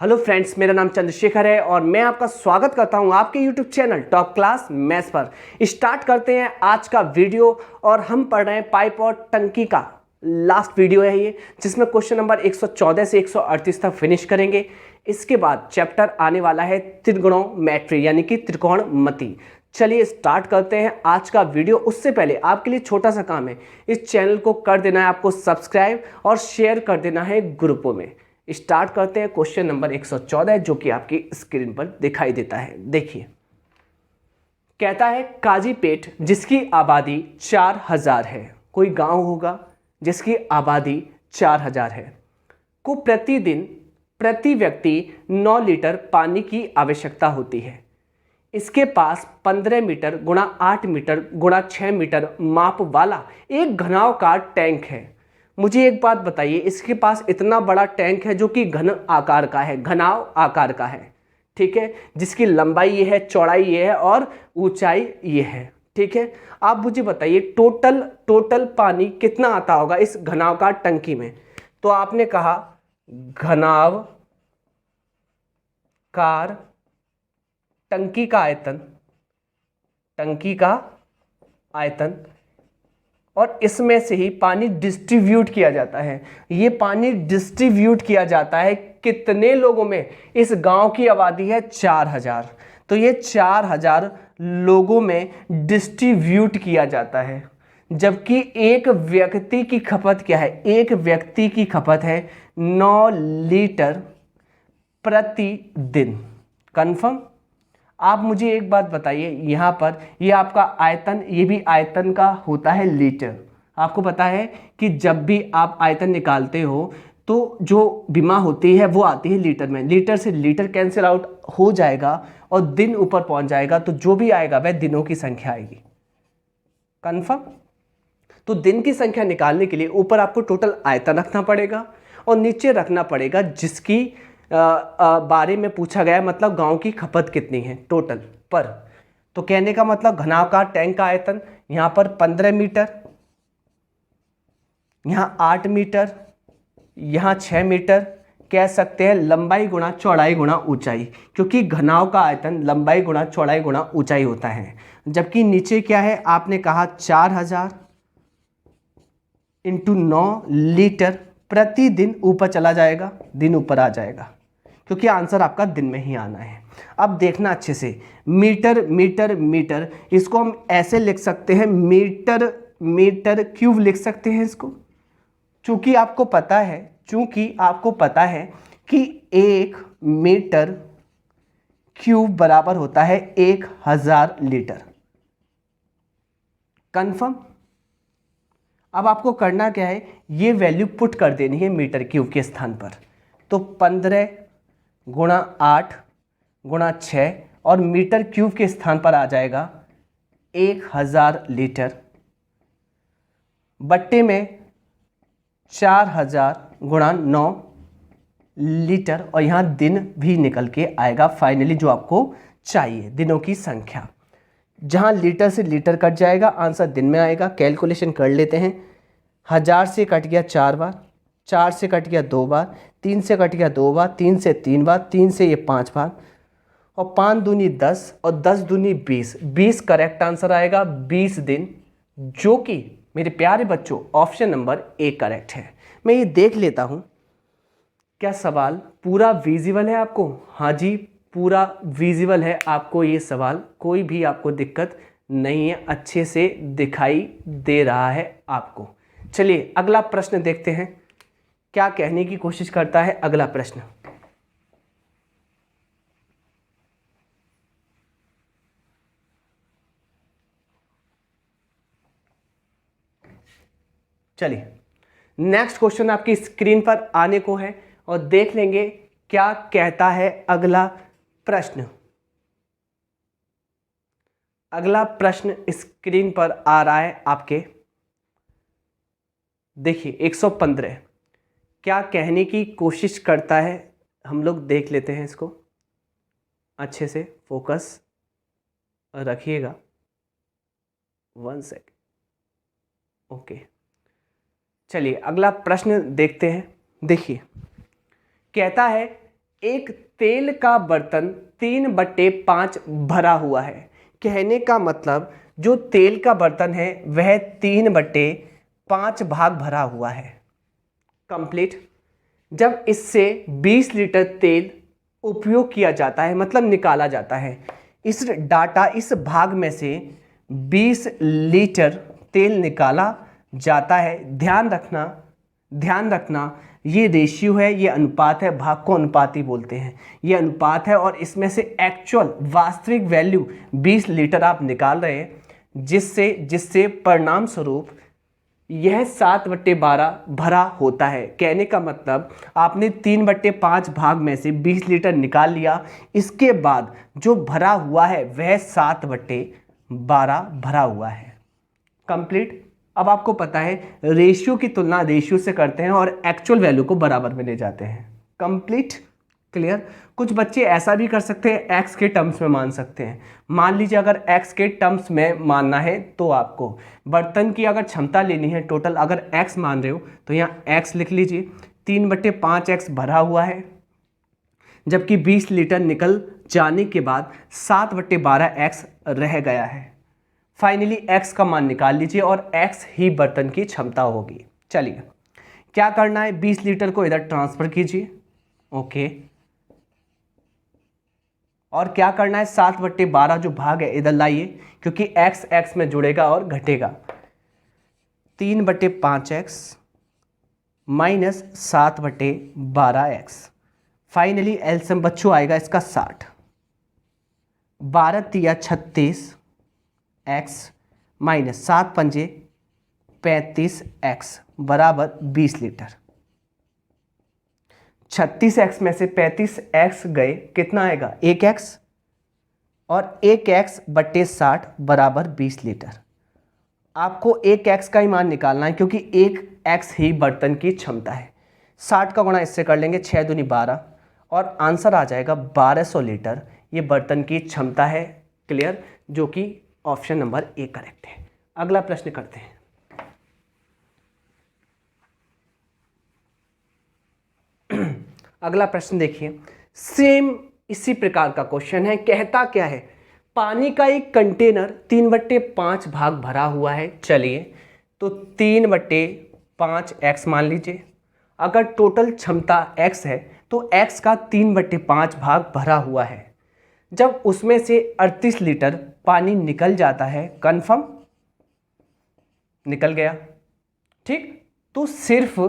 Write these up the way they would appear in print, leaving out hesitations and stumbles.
Hello friends, मेरा नाम चंद्रशेखर है और मैं आपका स्वागत करता हूं आपके YouTube channel top class maths पर। स्टार्ट करते हैं आज का वीडियो और हम पढ़ रहे हैं पाइप और टंकी का लास्ट वीडियो है ये, जिसमें क्वेश्चन नंबर 114 से 138 तक फिनिश करेंगे। इसके बाद चैप्टर आने वाला है त्रिगोणोमेट्री यानी कि त्रिकोणमिति। चलिए स्टार्ट करते हैं आज का वीडियो। उससे पहले आपके लिए छोटा सा काम है, इस चैनल को कर देना है आपको सब्सक्राइब और शेयर कर देना है ग्रुपों में। स्टार्ट करते हैं क्वेश्चन नंबर 114 जो कि आपकी स्क्रीन पर दिखाई देता है। देखिए, कहता है काजीपेट जिसकी आबादी 4000 है, कोई गांव होगा जिसकी आबादी 4000 है, को प्रतिदिन प्रति व्यक्ति 9 लीटर पानी की आवश्यकता होती है। इसके पास 15 मीटर गुणा 8 मीटर गुणा 6 मीटर माप वाला एक घनाव का टैंक है। मुझे एक बात बताइए, इसके पास इतना बड़ा टैंक है जो कि घन आकार का है, घनाव आकार का है, ठीक है, जिसकी लंबाई ये है, चौड़ाई ये है और ऊंचाई ये है, ठीक है। आप मुझे बताइए टोटल पानी कितना आता होगा इस घनावकार टंकी में। तो आपने कहा घनावकार टंकी का आयतन और इसमें से ही पानी डिस्ट्रीब्यूट किया जाता है। ये पानी डिस्ट्रीब्यूट किया जाता है कितने लोगों में? इस गांव की आबादी है 4000, तो ये 4000 लोगों में डिस्ट्रीब्यूट किया जाता है। जबकि एक व्यक्ति की खपत क्या है? एक व्यक्ति की खपत है 9 लीटर प्रतिदिन। कंफर्म? आप मुझे एक बात बताइए, यहाँ पर ये आपका आयतन, ये भी आयतन का होता है लीटर। आपको पता है कि जब भी आप आयतन निकालते हो तो जो विमा होती है वो आती है लीटर में। लीटर से लीटर कैंसिल आउट हो जाएगा और दिन ऊपर पहुंच जाएगा, तो जो भी आएगा वह दिनों की संख्या आएगी। कंफर्म? तो दिन की संख्या निकालने के लिए ऊपर आपको टोटल आयतन रखना पड़ेगा और नीचे रखना पड़ेगा जिसकी बारे में पूछा गया है, मतलब गांव की खपत कितनी है टोटल पर। तो कहने का मतलब घनावकार टैंक का आयतन यहां पर 15 मीटर, यहां 8 मीटर, यहां 6 मीटर। कह सकते हैं लंबाई गुणा चौड़ाई गुणा ऊंचाई, क्योंकि घनाव का आयतन लंबाई गुणा चौड़ाई गुणा ऊंचाई होता है। जबकि नीचे क्या है? आपने कहा 4000 इंटू 9 लीटर प्रतिदिन। ऊपर चला जाएगा, दिन ऊपर आ जाएगा, क्योंकि आंसर आपका दिन में ही आना है। अब देखना अच्छे से, मीटर मीटर मीटर, इसको हम ऐसे लिख सकते हैं, मीटर मीटर क्यूब लिख सकते हैं इसको। चूंकि आपको पता है कि 1 मीटर क्यूब बराबर होता है 1000 लीटर। कंफर्म? अब आपको करना क्या है, ये वैल्यू पुट कर देनी है मीटर क्यूब के स्थान पर। तो 15 गुणा 8 गुणा 6 और मीटर क्यूब के स्थान पर आ जाएगा 1000 लीटर बट्टे में 4000 गुणा 9 लीटर, और यहाँ दिन भी निकल के आएगा फाइनली जो आपको चाहिए, दिनों की संख्या। जहाँ लीटर से लीटर कट जाएगा आंसर दिन में आएगा। कैलकुलेशन कर लेते हैं। 1000 से कट गया 4 बार, 4 से कट गया 2 बार, 3 से कट गया 2 बार, 3 से 3 बार, 3 से ये 5 बार, और 5 दूनी 10 और 10 दूनी 20। 20 करेक्ट आंसर आएगा, 20 दिन, जो कि मेरे प्यारे बच्चों ऑप्शन नंबर ए करेक्ट है। मैं ये देख लेता हूँ, क्या सवाल पूरा विजिबल है आपको? हाँ जी, पूरा विजिबल है आपको ये सवाल, कोई भी आपको दिक्कत नहीं है, अच्छे से दिखाई दे रहा है आपको। चलिए अगला प्रश्न देखते हैं, क्या कहने की कोशिश करता है अगला प्रश्न। चलिए नेक्स्ट क्वेश्चन आपकी स्क्रीन पर आने को है और देख लेंगे क्या कहता है अगला प्रश्न। अगला प्रश्न स्क्रीन पर आ रहा है आपके, देखिए 115 क्या कहने की कोशिश करता है, हम लोग देख लेते हैं इसको। अच्छे से फोकस रखिएगा, 1 सेकेंड। ओके, चलिए अगला प्रश्न देखते हैं। देखिए कहता है एक तेल का बर्तन 3/5 भरा हुआ है। कहने का मतलब जो तेल का बर्तन है वह 3/5 भाग भरा हुआ है। कंप्लीट। जब इससे 20 लीटर तेल उपयोग किया जाता है, मतलब निकाला जाता है, इस डाटा इस भाग में से 20 लीटर तेल निकाला जाता है। ध्यान रखना ये रेशियो है, ये अनुपात है, भाग को अनुपात ही बोलते हैं। ये अनुपात है और इसमें से एक्चुअल वास्तविक वैल्यू 20 लीटर आप निकाल रहे हैं, जिससे परिणाम स्वरूप यह 7/12 भरा होता है। कहने का मतलब आपने 3/5 भाग में से 20 लीटर निकाल लिया, इसके बाद जो भरा हुआ है वह 7/12 भरा हुआ है। कंप्लीट। अब आपको पता है रेशियो की तुलना रेशियो से करते हैं और एक्चुअल वैल्यू को बराबर में ले जाते हैं। कंप्लीट। क्लियर। कुछ बच्चे ऐसा भी कर सकते हैं, एक्स के टर्म्स में मान सकते हैं। मान लीजिए अगर एक्स के टर्म्स में मानना है तो आपको बर्तन की अगर क्षमता लेनी है टोटल, अगर एक्स मान रहे हो तो यहाँ एक्स लिख लीजिए। 3/5 एक्स भरा हुआ है, जबकि 20 लीटर निकल जाने के बाद 7/12 एक्स रह गया है। फाइनली एक्स का मान निकाल लीजिए और एक्स ही बर्तन की क्षमता होगी। चलिए क्या करना है, 20 लीटर को इधर ट्रांसफर कीजिए। ओके। और क्या करना है, 7/12 जो भाग है इधर लाइए, क्योंकि एक्स एक्स में जुड़ेगा और घटेगा। 3/5 x minus 7/12 x. Finally LCM बच्चों आएगा इसका 60। 12 तिया 36 एक्स माइनस 7 पंजे 35 एक्स बराबर 20 लीटर। 36 एक्स में से 35 एक्स गए, कितना आएगा 1 एक्स, और 1 एक्स बटे 60 बराबर 20 लीटर। आपको 1 एक्स का ही मान निकालना है, क्योंकि 1 एक्स ही बर्तन की क्षमता है। 60 का गुणा इससे कर लेंगे, 6 दूनी 12, और आंसर आ जाएगा 1200 लीटर। ये बर्तन की क्षमता है। क्लियर। जो कि ऑप्शन नंबर ए करेक्ट है। अगला प्रश्न करते हैं। अगला प्रश्न देखिए, सेम इसी प्रकार का क्वेश्चन है। कहता क्या है, पानी का एक कंटेनर 3/5 भाग भरा हुआ है। चलिए तो 3/5 एक्स मान लीजिए। अगर टोटल क्षमता एक्स है तो एक्स का 3/5 भाग भरा हुआ है। जब उसमें से 38 लीटर पानी निकल जाता है, कंफर्म निकल गया, ठीक, तो सिर्फ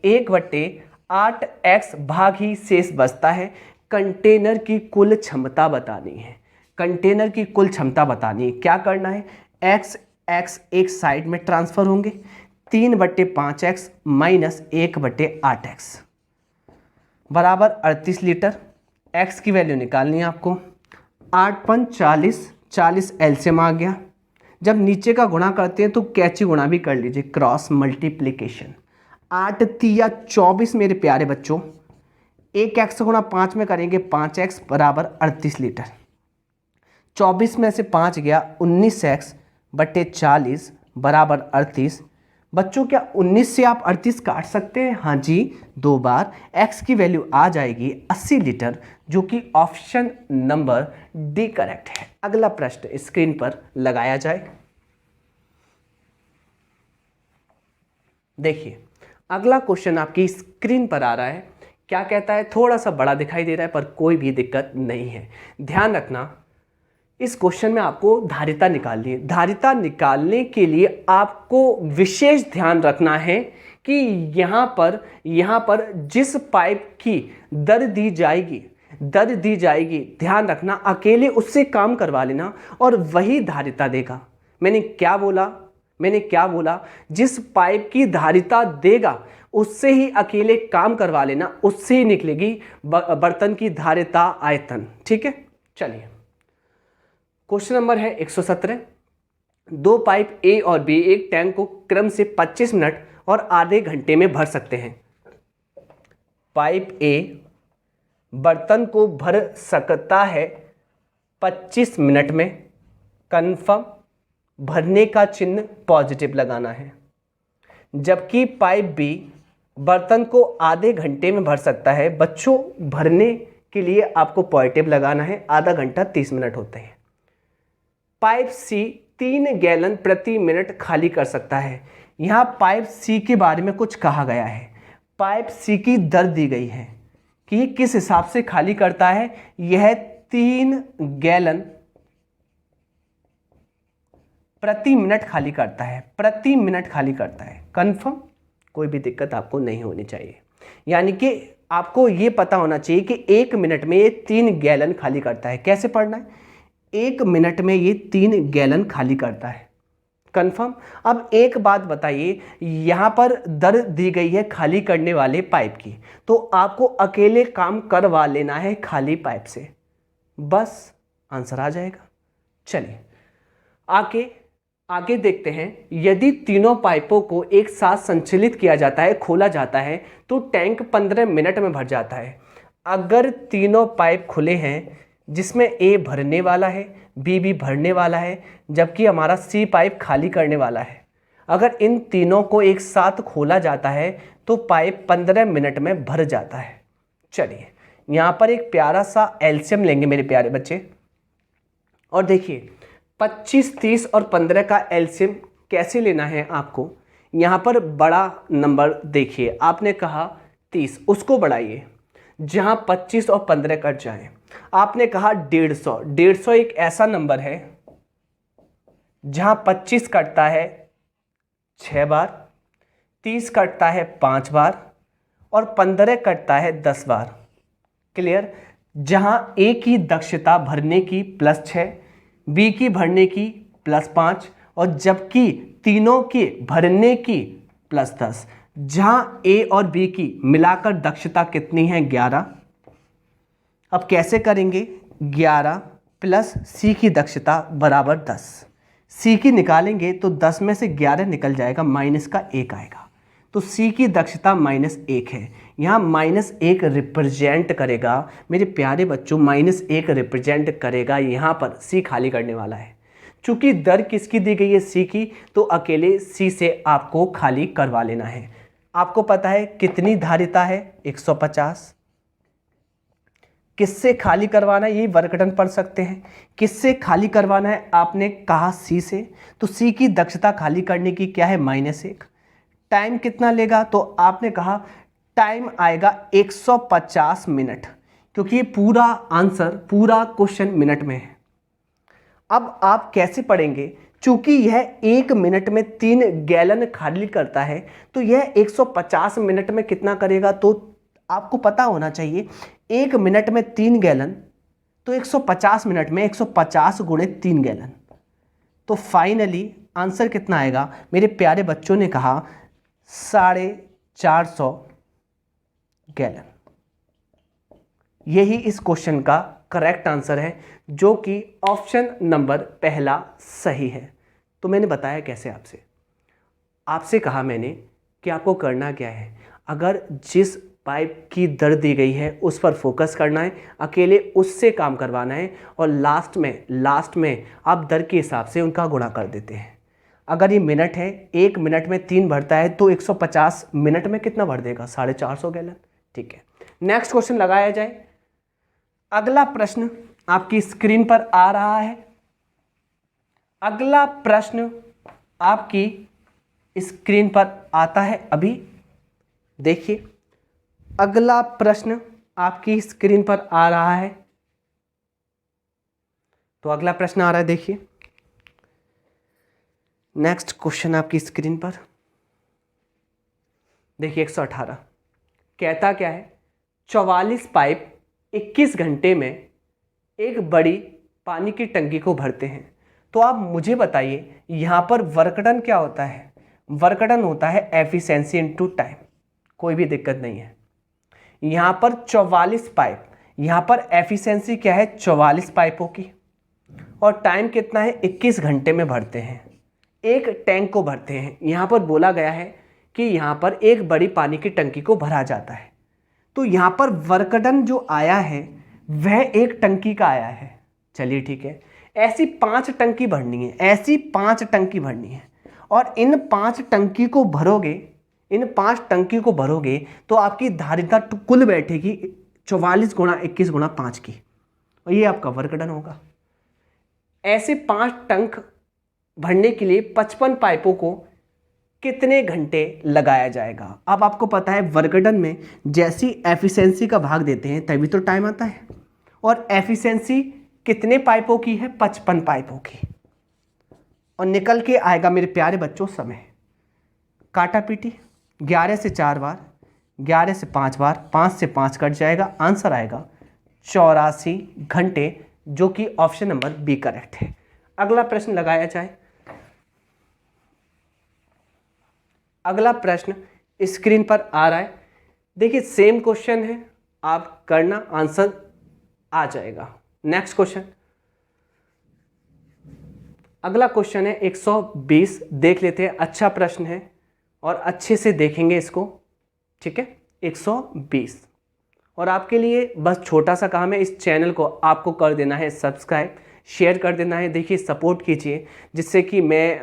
1/8 एक्स भाग ही शेष बचता है। कंटेनर की कुल क्षमता बतानी है। कंटेनर की कुल क्षमता बतानी है। क्या करना है, एक्स एक साइड में ट्रांसफर होंगे। 3/5 एक्स माइनस 1/8 एक्स बराबर 38 लीटर। एक्स की वैल्यू निकालनी है आपको। 8 × 40, 40 एलसीएम आ गया। जब नीचे का गुणा करते हैं तो कैची गुणा भी कर लीजिए, क्रॉस मल्टीप्लिकेशन। 8 तिया 24 मेरे प्यारे बच्चों। 1 एक्स गुणा 5 में करेंगे, 5 एक्स बराबर 38 लीटर। 24 में से 5 गया, 19 एक्स बटे 40 बराबर 38। बच्चों क्या 19 से आप 38 काट सकते हैं? हाँ जी, 2 बार। एक्स की वैल्यू आ जाएगी 80 लीटर, जो कि ऑप्शन नंबर डी करेक्ट है। अगला प्रश्न स्क्रीन पर लगाया जाए। देखिए अगला क्वेश्चन आपकी स्क्रीन पर आ रहा है। क्या कहता है, थोड़ा सा बड़ा दिखाई दे रहा है पर कोई भी दिक्कत नहीं है। ध्यान रखना, इस क्वेश्चन में आपको धारिता निकालनी है। धारिता निकालने के लिए आपको विशेष ध्यान रखना है कि यहाँ पर जिस पाइप की दर दी जाएगी, ध्यान रखना, अकेले उससे काम करवा लेना और वही धारिता देगा। मैंने क्या बोला, जिस पाइप की धारिता देगा उससे ही अकेले काम करवा लेना, उससे ही निकलेगी बर्तन की धारिता आयतन। ठीक है, चलिए क्वेश्चन नंबर है 117। 2 पाइप ए और बी एक टैंक को क्रम से 25 मिनट और आधे घंटे में भर सकते हैं। पाइप ए बर्तन को भर सकता है 25 मिनट में। कन्फर्म। भरने का चिन्ह पॉजिटिव लगाना है। जबकि पाइप बी बर्तन को आधे घंटे में भर सकता है। बच्चों, भरने के लिए आपको पॉजिटिव लगाना है, आधा घंटा 30 मिनट होते हैं। पाइप सी 3 गैलन प्रति मिनट खाली कर सकता है। यहाँ पाइप सी के बारे में कुछ कहा गया है। पाइप सी की दर दी गई है कि ये किस हिसाब से खाली करता है। यह 3 गैलन प्रति मिनट खाली करता है, प्रति मिनट खाली करता है। कंफर्म, कोई भी दिक्कत आपको नहीं होनी चाहिए। यानी कि आपको ये पता होना चाहिए कि 1 मिनट में ये 3 गैलन खाली करता है। कैसे पढ़ना है? 1 मिनट में ये 3 गैलन खाली करता है। कंफर्म। अब एक बात बताइए, यहाँ पर दर दी गई है खाली करने वाले पाइप की, तो आपको अकेले काम करवा लेना है खाली पाइप से, बस आंसर आ जाएगा। चलिए आगे देखते हैं। यदि तीनों पाइपों को एक साथ संचालित किया जाता है, खोला जाता है, तो टैंक 15 मिनट में भर जाता है। अगर तीनों पाइप खुले हैं, जिसमें ए भरने वाला है, बी भी भरने वाला है, जबकि हमारा सी पाइप खाली करने वाला है, अगर इन तीनों को एक साथ खोला जाता है तो पाइप 15 मिनट में भर जाता है। चलिए यहाँ पर एक प्यारा सा एलसीएम लेंगे मेरे प्यारे बच्चे, और देखिए 25, 30 और 15 का एलसीएम कैसे लेना है आपको। यहाँ पर बड़ा नंबर देखिए, आपने कहा 30, उसको बढ़ाइए, जहाँ 25 और 15 कट जाएं। आपने कहा 150, 150 एक ऐसा नंबर है जहाँ 25 कटता है 6 बार, 30 कटता है 5 बार और 15 कटता है 10 बार। क्लियर? जहाँ ए की दक्षता भरने की +6, बी की भरने की +5 और जबकि तीनों के भरने की +10। जहाँ ए और बी की मिलाकर दक्षता कितनी है? 11। अब कैसे करेंगे? 11 प्लस सी की दक्षता बराबर 10। सी की निकालेंगे तो 10 में से 11 निकल जाएगा, माइनस का 1 आएगा, तो सी की दक्षता -1 है। यहाँ -1 रिप्रेजेंट करेगा मेरे प्यारे बच्चों, -1 रिप्रेजेंट करेगा यहाँ पर सी खाली करने वाला है। चूँकि दर किसकी दी गई है? सी की, तो अकेले सी से आपको खाली करवा लेना है। आपको पता है कितनी धारिता है? 150। किससे खाली करवाना है? ये वर्कडन पढ़ सकते हैं। किससे खाली करवाना है? आपने कहा सी से, तो सी की दक्षता खाली करने की क्या है? -1। टाइम कितना लेगा? तो आपने कहा टाइम आएगा 150 मिनट, क्योंकि पूरा आंसर, पूरा क्वेश्चन मिनट में है। अब आप कैसे पढ़ेंगे? चूंकि यह 1 मिनट में 3 गैलन खाली करता है, तो यह 150 मिनट में कितना करेगा? तो आपको पता होना चाहिए 1 मिनट में 3 गैलन, तो 150 मिनट में 150 गुणे 3 गैलन। तो फाइनली आंसर कितना आएगा? मेरे प्यारे बच्चों ने कहा 450 गैलन। यही इस क्वेश्चन का करेक्ट आंसर है, जो कि ऑप्शन नंबर पहला सही है। तो मैंने बताया कैसे आपसे कहा मैंने कि आपको करना क्या है। अगर जिस पाइप की दर दी गई है उस पर फोकस करना है, अकेले उससे काम करवाना है, और लास्ट में आप दर के हिसाब से उनका गुणा कर देते हैं। अगर ये मिनट है, 1 मिनट में 3 भरता है, तो 150 मिनट में कितना भर देगा? 450 गैलन। ठीक है, नेक्स्ट क्वेश्चन लगाया जाए। अगला प्रश्न आपकी स्क्रीन पर आ रहा है। अगला प्रश्न आपकी स्क्रीन पर आता है अभी। देखिए, अगला प्रश्न आपकी स्क्रीन पर आ रहा है। तो अगला प्रश्न आ रहा है, देखिए नेक्स्ट क्वेश्चन आपकी स्क्रीन पर। देखिए 118 कहता क्या है? 44 पाइप 21 घंटे में एक बड़ी पानी की टंकी को भरते हैं। तो आप मुझे बताइए यहाँ पर वर्क डन क्या होता है? वर्क डन होता है एफिशिएंसी इनटू टाइम। कोई भी दिक्कत नहीं है। यहाँ पर 44 पाइप, यहाँ पर एफिशिएंसी क्या है? 44 पाइपों की, और टाइम कितना है? 21 घंटे में भरते हैं, एक टैंक को भरते हैं। यहाँ पर बोला गया है कि यहाँ पर एक बड़ी पानी की टंकी को भरा जाता है। तो यहाँ पर वर्क डन जो आया है वह एक टंकी का आया है। चलिए ठीक है, ऐसी 5 टंकी भरनी है, ऐसी 5 टंकी भरनी है, और इन 5 टंकी को भरोगे, इन 5 टंकी को भरोगे तो आपकी धारिता कुल बैठेगी 44 गुणा 21 गुणा 5 की, और ये आपका वर्क डन होगा। ऐसे 5 टंक भरने के लिए 55 पाइपों को कितने घंटे लगाया जाएगा? अब आपको पता है वर्क डन में जैसी एफिशिएंसी का भाग देते हैं तभी तो टाइम आता है, और एफिशिएंसी कितने पाइपों की है? 55 पाइपों की। और निकल के आएगा मेरे प्यारे बच्चों समय, काटा पीटी 11 से 4 बार, 11 से 5 बार, 5 से 5 कट जाएगा, आंसर आएगा 84 घंटे, जो कि ऑप्शन नंबर बी करेक्ट है। अगला प्रश्न लगाया जाए। अगला प्रश्न स्क्रीन पर आ रहा है, देखिए सेम क्वेश्चन है, आप करना, आंसर आ जाएगा। नेक्स्ट क्वेश्चन, अगला क्वेश्चन है 120, देख लेते हैं। अच्छा प्रश्न है और अच्छे से देखेंगे इसको, ठीक है। 120, और आपके लिए बस छोटा सा काम है, इस चैनल को आपको कर देना है सब्सक्राइब, शेयर कर देना है। देखिए सपोर्ट कीजिए जिससे कि मैं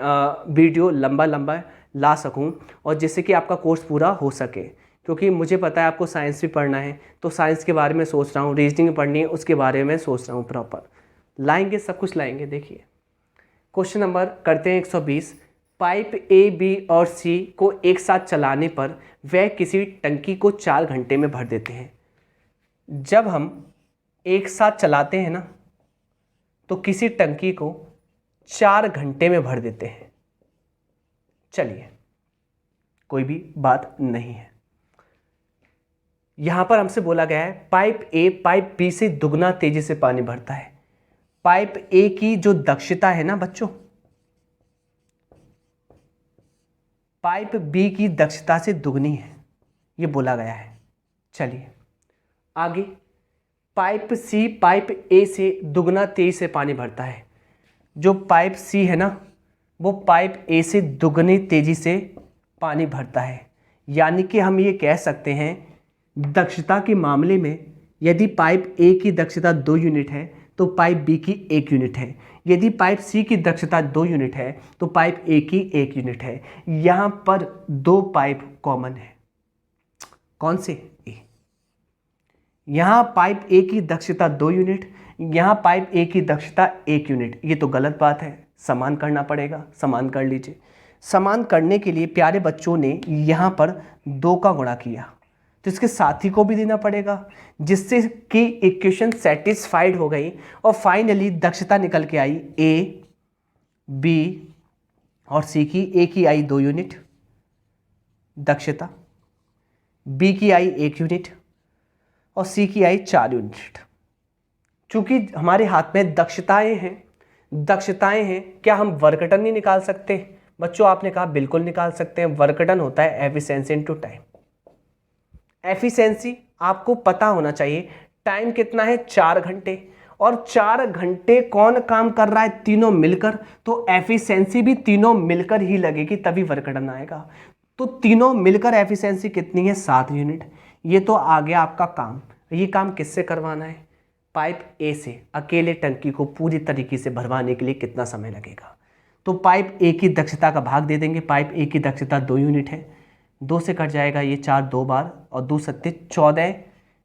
वीडियो लंबा लंबा ला सकूं और जिससे कि आपका कोर्स पूरा हो सके, क्योंकि मुझे पता है आपको साइंस भी पढ़ना है, तो साइंस के बारे में सोच रहा हूँ, रीजनिंग पढ़नी है उसके बारे में सोच रहा हूँ। प्रॉपर लाएंगे, सब कुछ लाएंगे। देखिए क्वेश्चन नंबर करते हैं 120। पाइप ए, बी और सी को एक साथ चलाने पर वह किसी टंकी को 4 घंटे में भर देते हैं। जब हम एक साथ चलाते हैं ना तो किसी टंकी को 4 घंटे में भर देते हैं। चलिए कोई भी बात नहीं है। यहां पर हमसे बोला गया है पाइप ए पाइप बी से दुगना तेजी से पानी भरता है। पाइप ए की जो दक्षता है ना बच्चों, पाइप बी की दक्षता से दुगनी है, ये बोला गया है। चलिए आगे, पाइप सी पाइप ए से दुगना तेजी से पानी भरता है। जो पाइप सी है ना वो पाइप ए से दुगनी तेजी से पानी भरता है। यानी कि हम ये कह सकते हैं दक्षता के मामले में यदि पाइप ए की दक्षता 2 यूनिट है तो पाइप बी की 1 यूनिट है। यदि पाइप सी की दक्षता 2 यूनिट है तो पाइप ए की 1 यूनिट है। यहाँ पर 2 पाइप कॉमन है। कौन से? ए। यहाँ पाइप ए की दक्षता 2 यूनिट, यहाँ पाइप ए की दक्षता 1 यूनिट। ये तो गलत बात है, समान करना पड़ेगा। समान कर लीजिए। समान करने के लिए प्यारे बच्चों ने यहाँ पर 2 का गुणा किया तो इसके साथी को भी देना पड़ेगा, जिससे कि इक्वेशन सेटिस्फाइड हो गई और फाइनली दक्षता निकल के आई ए, बी और सी की। ए की आई 2 यूनिट दक्षता, बी की आई 1 यूनिट और सी की आई 4 यूनिट। चूंकि हमारे हाथ में दक्षताएं हैं, क्या हम वर्क डन नहीं निकाल सकते? बच्चों आपने कहा बिल्कुल निकाल सकते हैं। वर्क डन होता है एफिशिएंसी इनटू टाइम। एफिशिएंसी आपको पता होना चाहिए, टाइम कितना है? 4 घंटे, और 4 घंटे कौन काम कर रहा है? तीनों मिलकर। तो एफिशिएंसी भी तीनों मिलकर ही लगेगी, तभी वर्क डन आएगा। तो तीनों मिलकर एफिशिएंसी कितनी है? 7 यूनिट। ये तो आ गया आपका काम। ये काम किससे करवाना है? पाइप ए से अकेले टंकी को पूरी तरीके से भरवाने के लिए कितना समय लगेगा? तो पाइप ए की दक्षता का भाग दे देंगे। पाइप ए की दक्षता 2 यूनिट है, 2 से कट जाएगा ये 4 2 बार और 2 सत्ते 14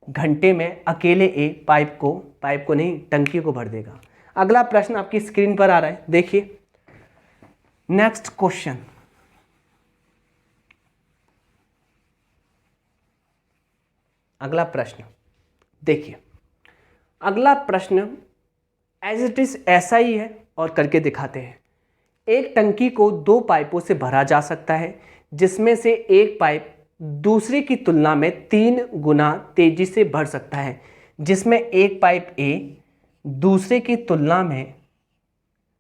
घंटे में अकेले ए पाइप को नहीं टंकी को भर देगा। अगला प्रश्न आपकी स्क्रीन पर आ रहा है, देखिए नेक्स्ट क्वेश्चन। अगला प्रश्न देखिए, अगला प्रश्न एज इट इज ऐसा ही है और करके दिखाते हैं। एक टंकी को 2 पाइपों से भरा जा सकता है, जिसमें से एक पाइप दूसरे की तुलना में 3 गुना तेजी से भर सकता है। जिसमें एक पाइप ए दूसरे की तुलना में,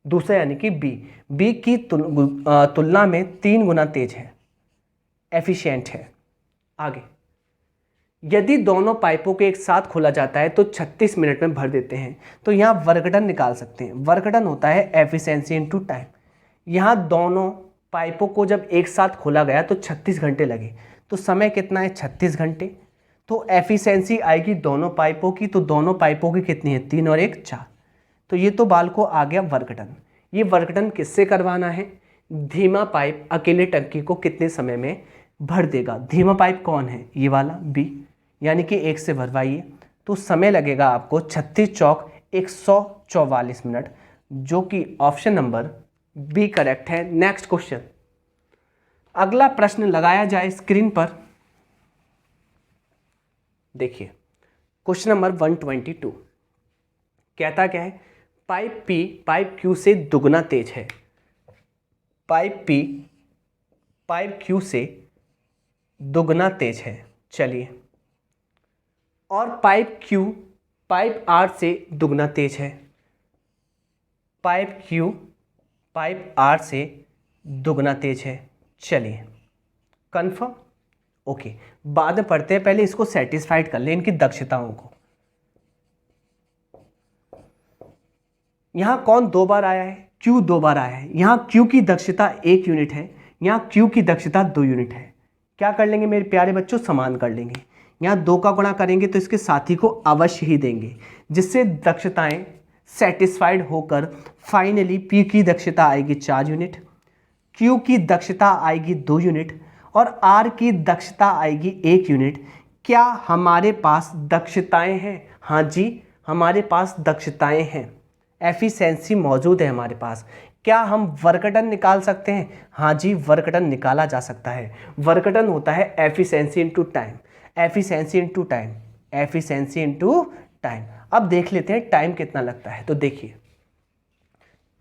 दूसरा यानी कि बी की तुलना में 3 गुना तेज है, एफिशिएंट है। आगे, यदि दोनों पाइपों को एक साथ खोला जाता है तो 36 मिनट में भर देते हैं। तो यहाँ वर्क डन निकाल सकते हैं। वर्क डन होता है एफिशिएंसी इनटू टाइम। यहाँ दोनों पाइपों को जब एक साथ खोला गया तो 36 घंटे लगे, तो समय कितना है? 36 घंटे। तो एफिशिएंसी आएगी दोनों पाइपों की, तो दोनों पाइपों की कितनी है? 3 और 1 4। तो ये तो बाल को आ गया वर्क डन। ये वर्क डन किससे करवाना है? धीमा पाइप अकेले टंकी को कितने समय में भर देगा। धीमा पाइप कौन है? ये वाला बी, यानी कि 1 से भरवाइए तो समय लगेगा आपको 36 चौक 144 मिनट, जो कि ऑप्शन नंबर बी करेक्ट है। नेक्स्ट क्वेश्चन, अगला प्रश्न लगाया जाए स्क्रीन पर। देखिए क्वेश्चन नंबर 122 कहता क्या है? पाइप पी पाइप क्यू से दुगना तेज है। पाइप पी पाइप क्यू से दुगना तेज है। चलिए, और पाइप क्यू पाइप आर से दुगना तेज है। पाइप क्यू पाइप आर से दुगना तेज है। चलिए, कंफर्म? ओके, बाद में पढ़ते हैं, पहले इसको सेटिस्फाइड कर लें, इनकी दक्षताओं को। यहां कौन 2 बार आया है? क्यू 2 बार आया है। यहां क्यू की दक्षता 1 यूनिट है, यहां क्यू की दक्षता 2 यूनिट है। क्या कर लेंगे मेरे प्यारे बच्चों? समान कर लेंगे। यहाँ 2 का गुणा करेंगे तो इसके साथी को अवश्य ही देंगे, जिससे दक्षताएं सेटिस्फाइड होकर फाइनली पी की दक्षता आएगी 4 यूनिट, क्यू की दक्षता आएगी 2 यूनिट और आर की दक्षता आएगी 1 यूनिट। क्या हमारे पास दक्षताएं हैं? हाँ जी, हमारे पास दक्षताएं हैं, एफिशिएंसी मौजूद है हमारे पास। क्या हम वर्कडन निकाल सकते हैं? हाँ जी, वर्कडन निकाला जा सकता है। वर्कडन होता है efficiency into time, efficiency into time, efficiency into time. अब देख लेते हैं टाइम कितना लगता है। तो देखिए,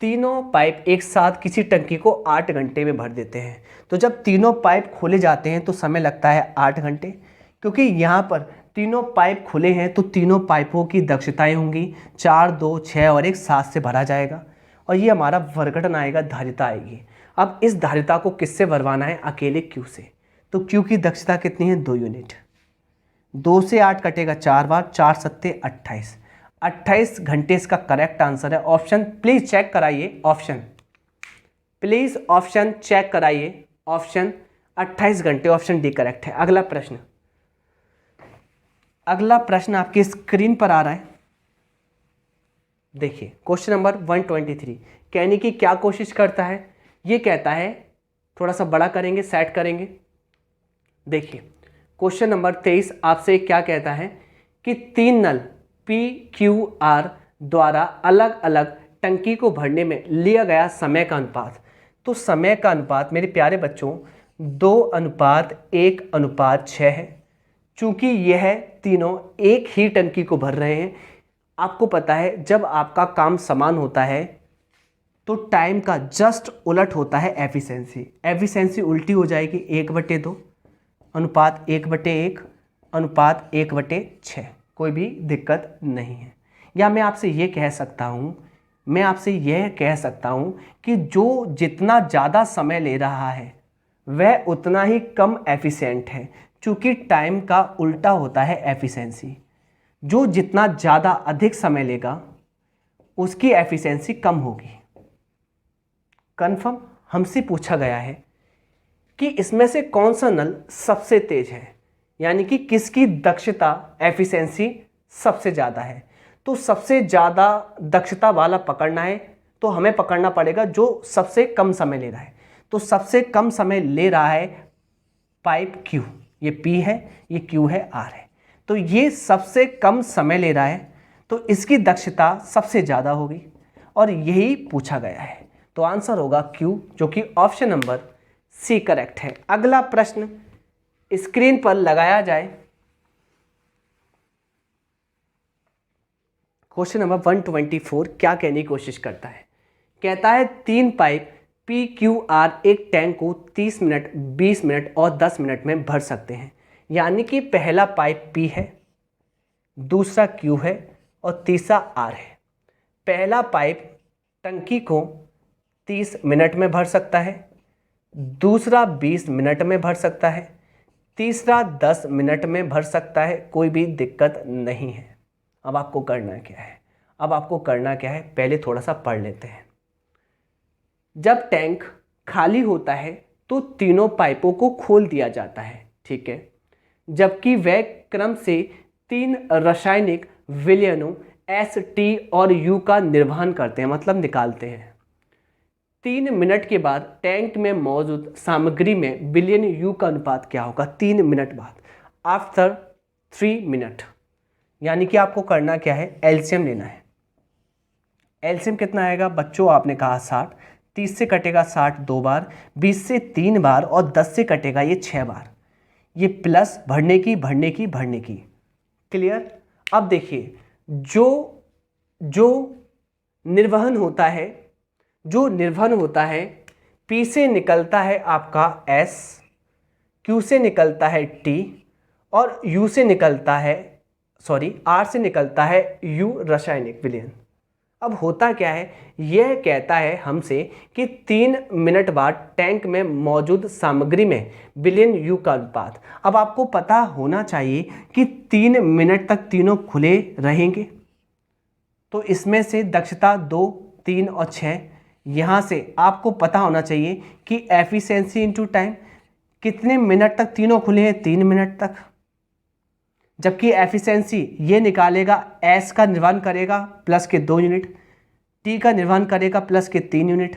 तीनों पाइप एक साथ किसी टंकी को 8 घंटे में भर देते हैं। तो जब तीनों पाइप खोले जाते हैं तो समय लगता है 8 घंटे, क्योंकि यहाँ पर तीनों पाइप खुले हैं तो तीनों पाइपों की दक्षताएं होंगी 4, 2, 6 और 1 7 से भरा जाएगा और ये हमारा वर्कडन आएगा, धारिता आएगी। अब इस धारिता को किससे भरवाना है? अकेले क्यू से। तो क्यू की दक्षता कितनी है? 2 यूनिट। 2 से 8 कटेगा 4 बार, 4 सत्ते 28, 28 घंटे इसका करेक्ट आंसर है। ऑप्शन प्लीज चेक कराइए, ऑप्शन प्लीज ऑप्शन चेक कराइए, ऑप्शन 28 घंटे, ऑप्शन डी करेक्ट है। अगला प्रश्न, अगला प्रश्न आपकी स्क्रीन पर आ रहा है। देखिए क्वेश्चन नंबर 123 कहने की क्या कोशिश करता है? ये कहता है, थोड़ा सा बड़ा करेंगे, सेट करेंगे। देखिए क्वेश्चन नंबर 23 आपसे क्या कहता है कि 3 नल PQR द्वारा अलग अलग टंकी को भरने में लिया गया समय का अनुपात। तो समय का अनुपात मेरे प्यारे बच्चों 2:1:6 है। चूंकि यह तीनों एक ही टंकी को भर रहे हैं, आपको पता है जब आपका काम समान होता है तो टाइम का जस्ट उलट होता है एफिशिएंसी। एफिशिएंसी उल्टी हो जाएगी 1/2 अनुपात 1/1 अनुपात 1/6। कोई भी दिक्कत नहीं है। या मैं आपसे ये कह सकता हूँ, कि जो जितना ज़्यादा समय ले रहा है वह उतना ही कम एफिशिएंट है, चूँकि टाइम का उल्टा होता है एफिशिएंसी। जो जितना ज़्यादा अधिक समय लेगा उसकी एफिशिएंसी कम होगी। कंफर्म? हमसे पूछा गया है कि इसमें से कौन सा नल सबसे तेज है, यानी कि किसकी दक्षता एफिशिएंसी सबसे ज़्यादा है। तो सबसे ज़्यादा दक्षता वाला पकड़ना है तो हमें पकड़ना पड़ेगा जो सबसे कम समय ले रहा है। तो सबसे कम समय ले रहा है पाइप क्यू, ये पी है, ये क्यू है, आर है। तो ये सबसे कम समय ले रहा है तो इसकी दक्षता सबसे ज़्यादा होगी और यही पूछा गया है। तो आंसर होगा क्यू, जो कि ऑप्शन नंबर सी करेक्ट है। अगला प्रश्न स्क्रीन पर लगाया जाए। क्वेश्चन नंबर 124 क्या कहने की कोशिश करता है? कहता है 3 पाइप PQR एक टैंक को 30 मिनट, 20 मिनट और 10 मिनट में भर सकते हैं। यानी कि पहला पाइप P है, दूसरा Q है और तीसरा R है। पहला पाइप टंकी को 30 मिनट में भर सकता है, दूसरा 20 मिनट में भर सकता है, तीसरा 10 मिनट में भर सकता है। कोई भी दिक्कत नहीं है। अब आपको करना क्या है? पहले थोड़ा सा पढ़ लेते हैं। जब टैंक खाली होता है तो तीनों पाइपों को खोल दिया जाता है, ठीक है, जबकि वह क्रम से 3 रासायनिक विलयनों S, T और U का निर्वहन करते हैं, मतलब निकालते हैं। 3 मिनट के बाद टैंक में मौजूद सामग्री में बिलियन यू का अनुपात क्या होगा? 3 मिनट बाद, आफ्टर 3 मिनट। यानी कि आपको करना क्या है, एलसीएम लेना है। एलसीएम कितना आएगा बच्चों? आपने कहा 60, 30 से कटेगा 60 2 बार, 20 से 3 बार और 10 से कटेगा ये 6 बार। ये प्लस भरने की भरने की भरने की। क्लियर? अब देखिए, जो निर्वहन होता है, P से निकलता है आपका S, Q से निकलता है T और R से निकलता है U, रासायनिक विलयन। अब होता क्या है, यह कहता है हमसे कि 3 मिनट बाद टैंक में मौजूद सामग्री में बिलियन यू का अनुपात। अब आपको पता होना चाहिए कि 3 मिनट तक तीनों खुले रहेंगे, तो इसमें से दक्षता 2, 3 और 6, यहाँ से आपको पता होना चाहिए कि एफिशिएंसी इनटू टाइम, कितने मिनट तक तीनों खुले हैं? 3 मिनट तक। जबकि एफिशिएंसी ये निकालेगा, एस का निर्वहन करेगा प्लस के 2 यूनिट, टी का निर्वहन करेगा प्लस के 3 यूनिट,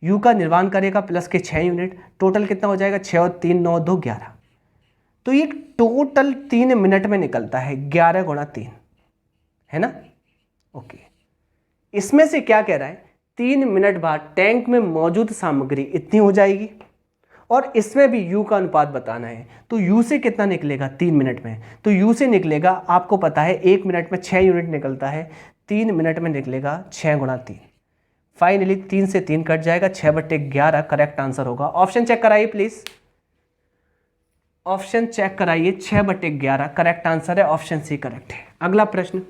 यू का निर्वहन करेगा प्लस के 6 यूनिट। टोटल कितना हो जाएगा? 6 और 3 9 2 11। तो ये टोटल 3 मिनट में निकलता है, 11 गुणा 3, है ना? ओके। इसमें से क्या कह रहा है, 3 मिनट बाद टैंक में मौजूद सामग्री इतनी हो जाएगी और इसमें भी U का अनुपात बताना है। तो U से कितना निकलेगा 3 मिनट में? तो U से निकलेगा, आपको पता है 1 मिनट में 6 यूनिट निकलता है, 3 मिनट में निकलेगा 6 गुणा 3। फाइनली 3 से 3 कट जाएगा, 6/11 करेक्ट आंसर होगा। ऑप्शन चेक कराइए प्लीज, ऑप्शन चेक कराइए, 6/11 करेक्ट आंसर है, ऑप्शन सी करेक्ट है। अगला प्रश्न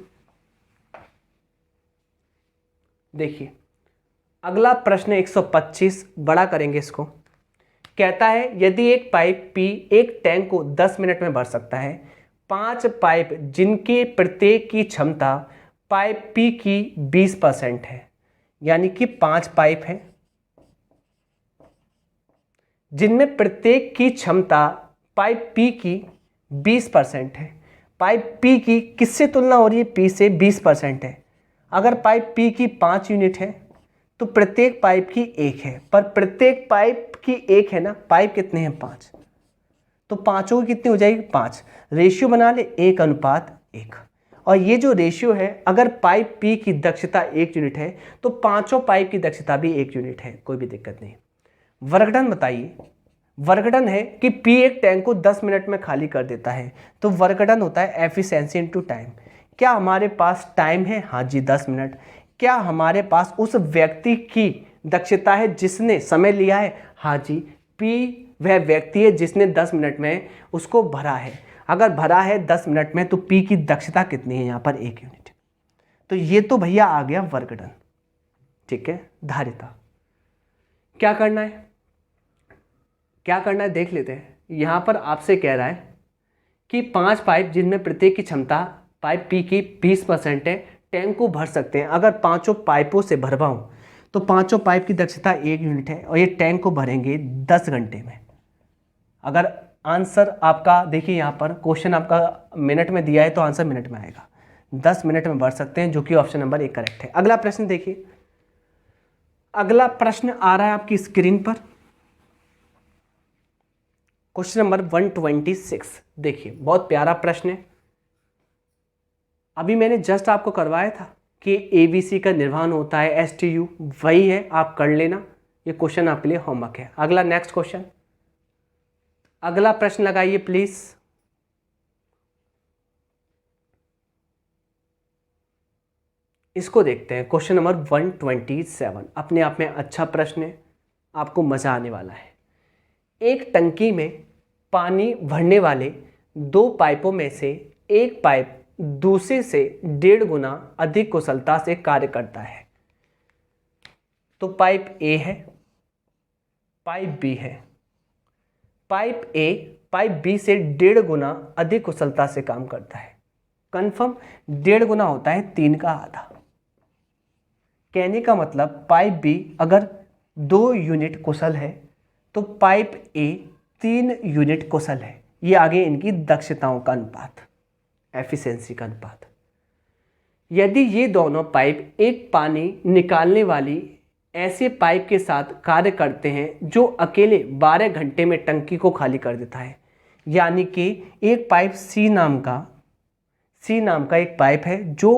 देखिए, अगला प्रश्न 125, बड़ा करेंगे इसको। कहता है यदि एक पाइप P एक टैंक को 10 मिनट में भर सकता है, 5 पाइप जिनके प्रत्येक की क्षमता पाइप P की 20% है, यानी कि 5 पाइप है जिनमें प्रत्येक की क्षमता पाइप P की 20% है। पाइप P की किससे तुलना हो रही है? P से 20% है। अगर पाइप P की 5 यूनिट है तो प्रत्येक पाइप की 1 है, पर प्रत्येक पाइप की 1 है ना, पाइप कितने हैं? 5, तो पांचों की कितनी हो जाएगी? 5। रेशियो बना ले 1:1। और ये जो रेशियो है, अगर पाइप P की दक्षता 1 यूनिट है तो पांचों पाइप की दक्षता भी 1 यूनिट है, कोई भी दिक्कत नहीं। वर्गडन बताइए। वर्गडन है कि P एक टैंक को 10 मिनट में खाली कर देता है, तो वर्गडन होता है एफिशिएंसी इनटू टाइम। क्या हमारे पास टाइम है? हाँ जी, 10 मिनट। क्या हमारे पास उस व्यक्ति की दक्षता है जिसने समय लिया है? हाँ जी, P वह व्यक्ति है जिसने 10 मिनट में उसको भरा है। अगर भरा है 10 मिनट में तो P की दक्षता कितनी है? यहाँ पर 1 यूनिट। तो ये तो भैया आ गया वर्गडन, ठीक है। धारिता क्या करना है, क्या करना है देख लेते हैं। यहाँ पर आपसे कह रहा है कि 5 पाइप जिनमें प्रत्येक की क्षमता पाइप P की 20% है, टैंक को भर सकते हैं। अगर पांचों पाइपों से भरवाऊं तो पांचों पाइप की दक्षता 1 यूनिट है और ये टैंक को भरेंगे 10 घंटे में। अगर आंसर आपका देखिए, यहाँ पर क्वेश्चन आपका मिनट में दिया है तो आंसर मिनट में आएगा। 10 मिनट में भर सकते हैं, जो कि ऑप्शन नंबर 1 करेक्ट है। अगला प्रश्न देखिए, अगला प्रश्न आ रहा है आपकी स्क्रीन पर, क्वेश्चन नंबर 126। देखिए, बहुत प्यारा प्रश्न है। अभी मैंने जस्ट आपको करवाया था कि ABC का निर्वहन होता है STU, वही है, आप कर लेना। ये क्वेश्चन आपके लिए होमवर्क है। अगला नेक्स्ट क्वेश्चन, अगला प्रश्न लगाइए प्लीज। इसको देखते हैं, क्वेश्चन नंबर 127। अपने आप में अच्छा प्रश्न है, आपको मजा आने वाला है। एक टंकी में पानी भरने वाले 2 पाइपों में से एक पाइप दूसरे से 1.5 गुना अधिक कुशलता से कार्य करता है। तो पाइप A है, पाइप B है। पाइप A पाइप B से 1.5 गुना अधिक कुशलता से काम करता है। कंफर्म 1.5 गुना होता है 3 का आधा। कहने का मतलब पाइप B अगर 2 यूनिट कुशल है तो पाइप A 3 यूनिट कुशल है। ये आगे इनकी दक्षताओं का अनुपात, एफिशिएंसी का अनुपात। यदि ये दोनों पाइप एक पानी निकालने वाली ऐसे पाइप के साथ कार्य करते हैं जो अकेले 12 घंटे में टंकी को खाली कर देता है। यानी कि एक पाइप सी नाम का एक पाइप है जो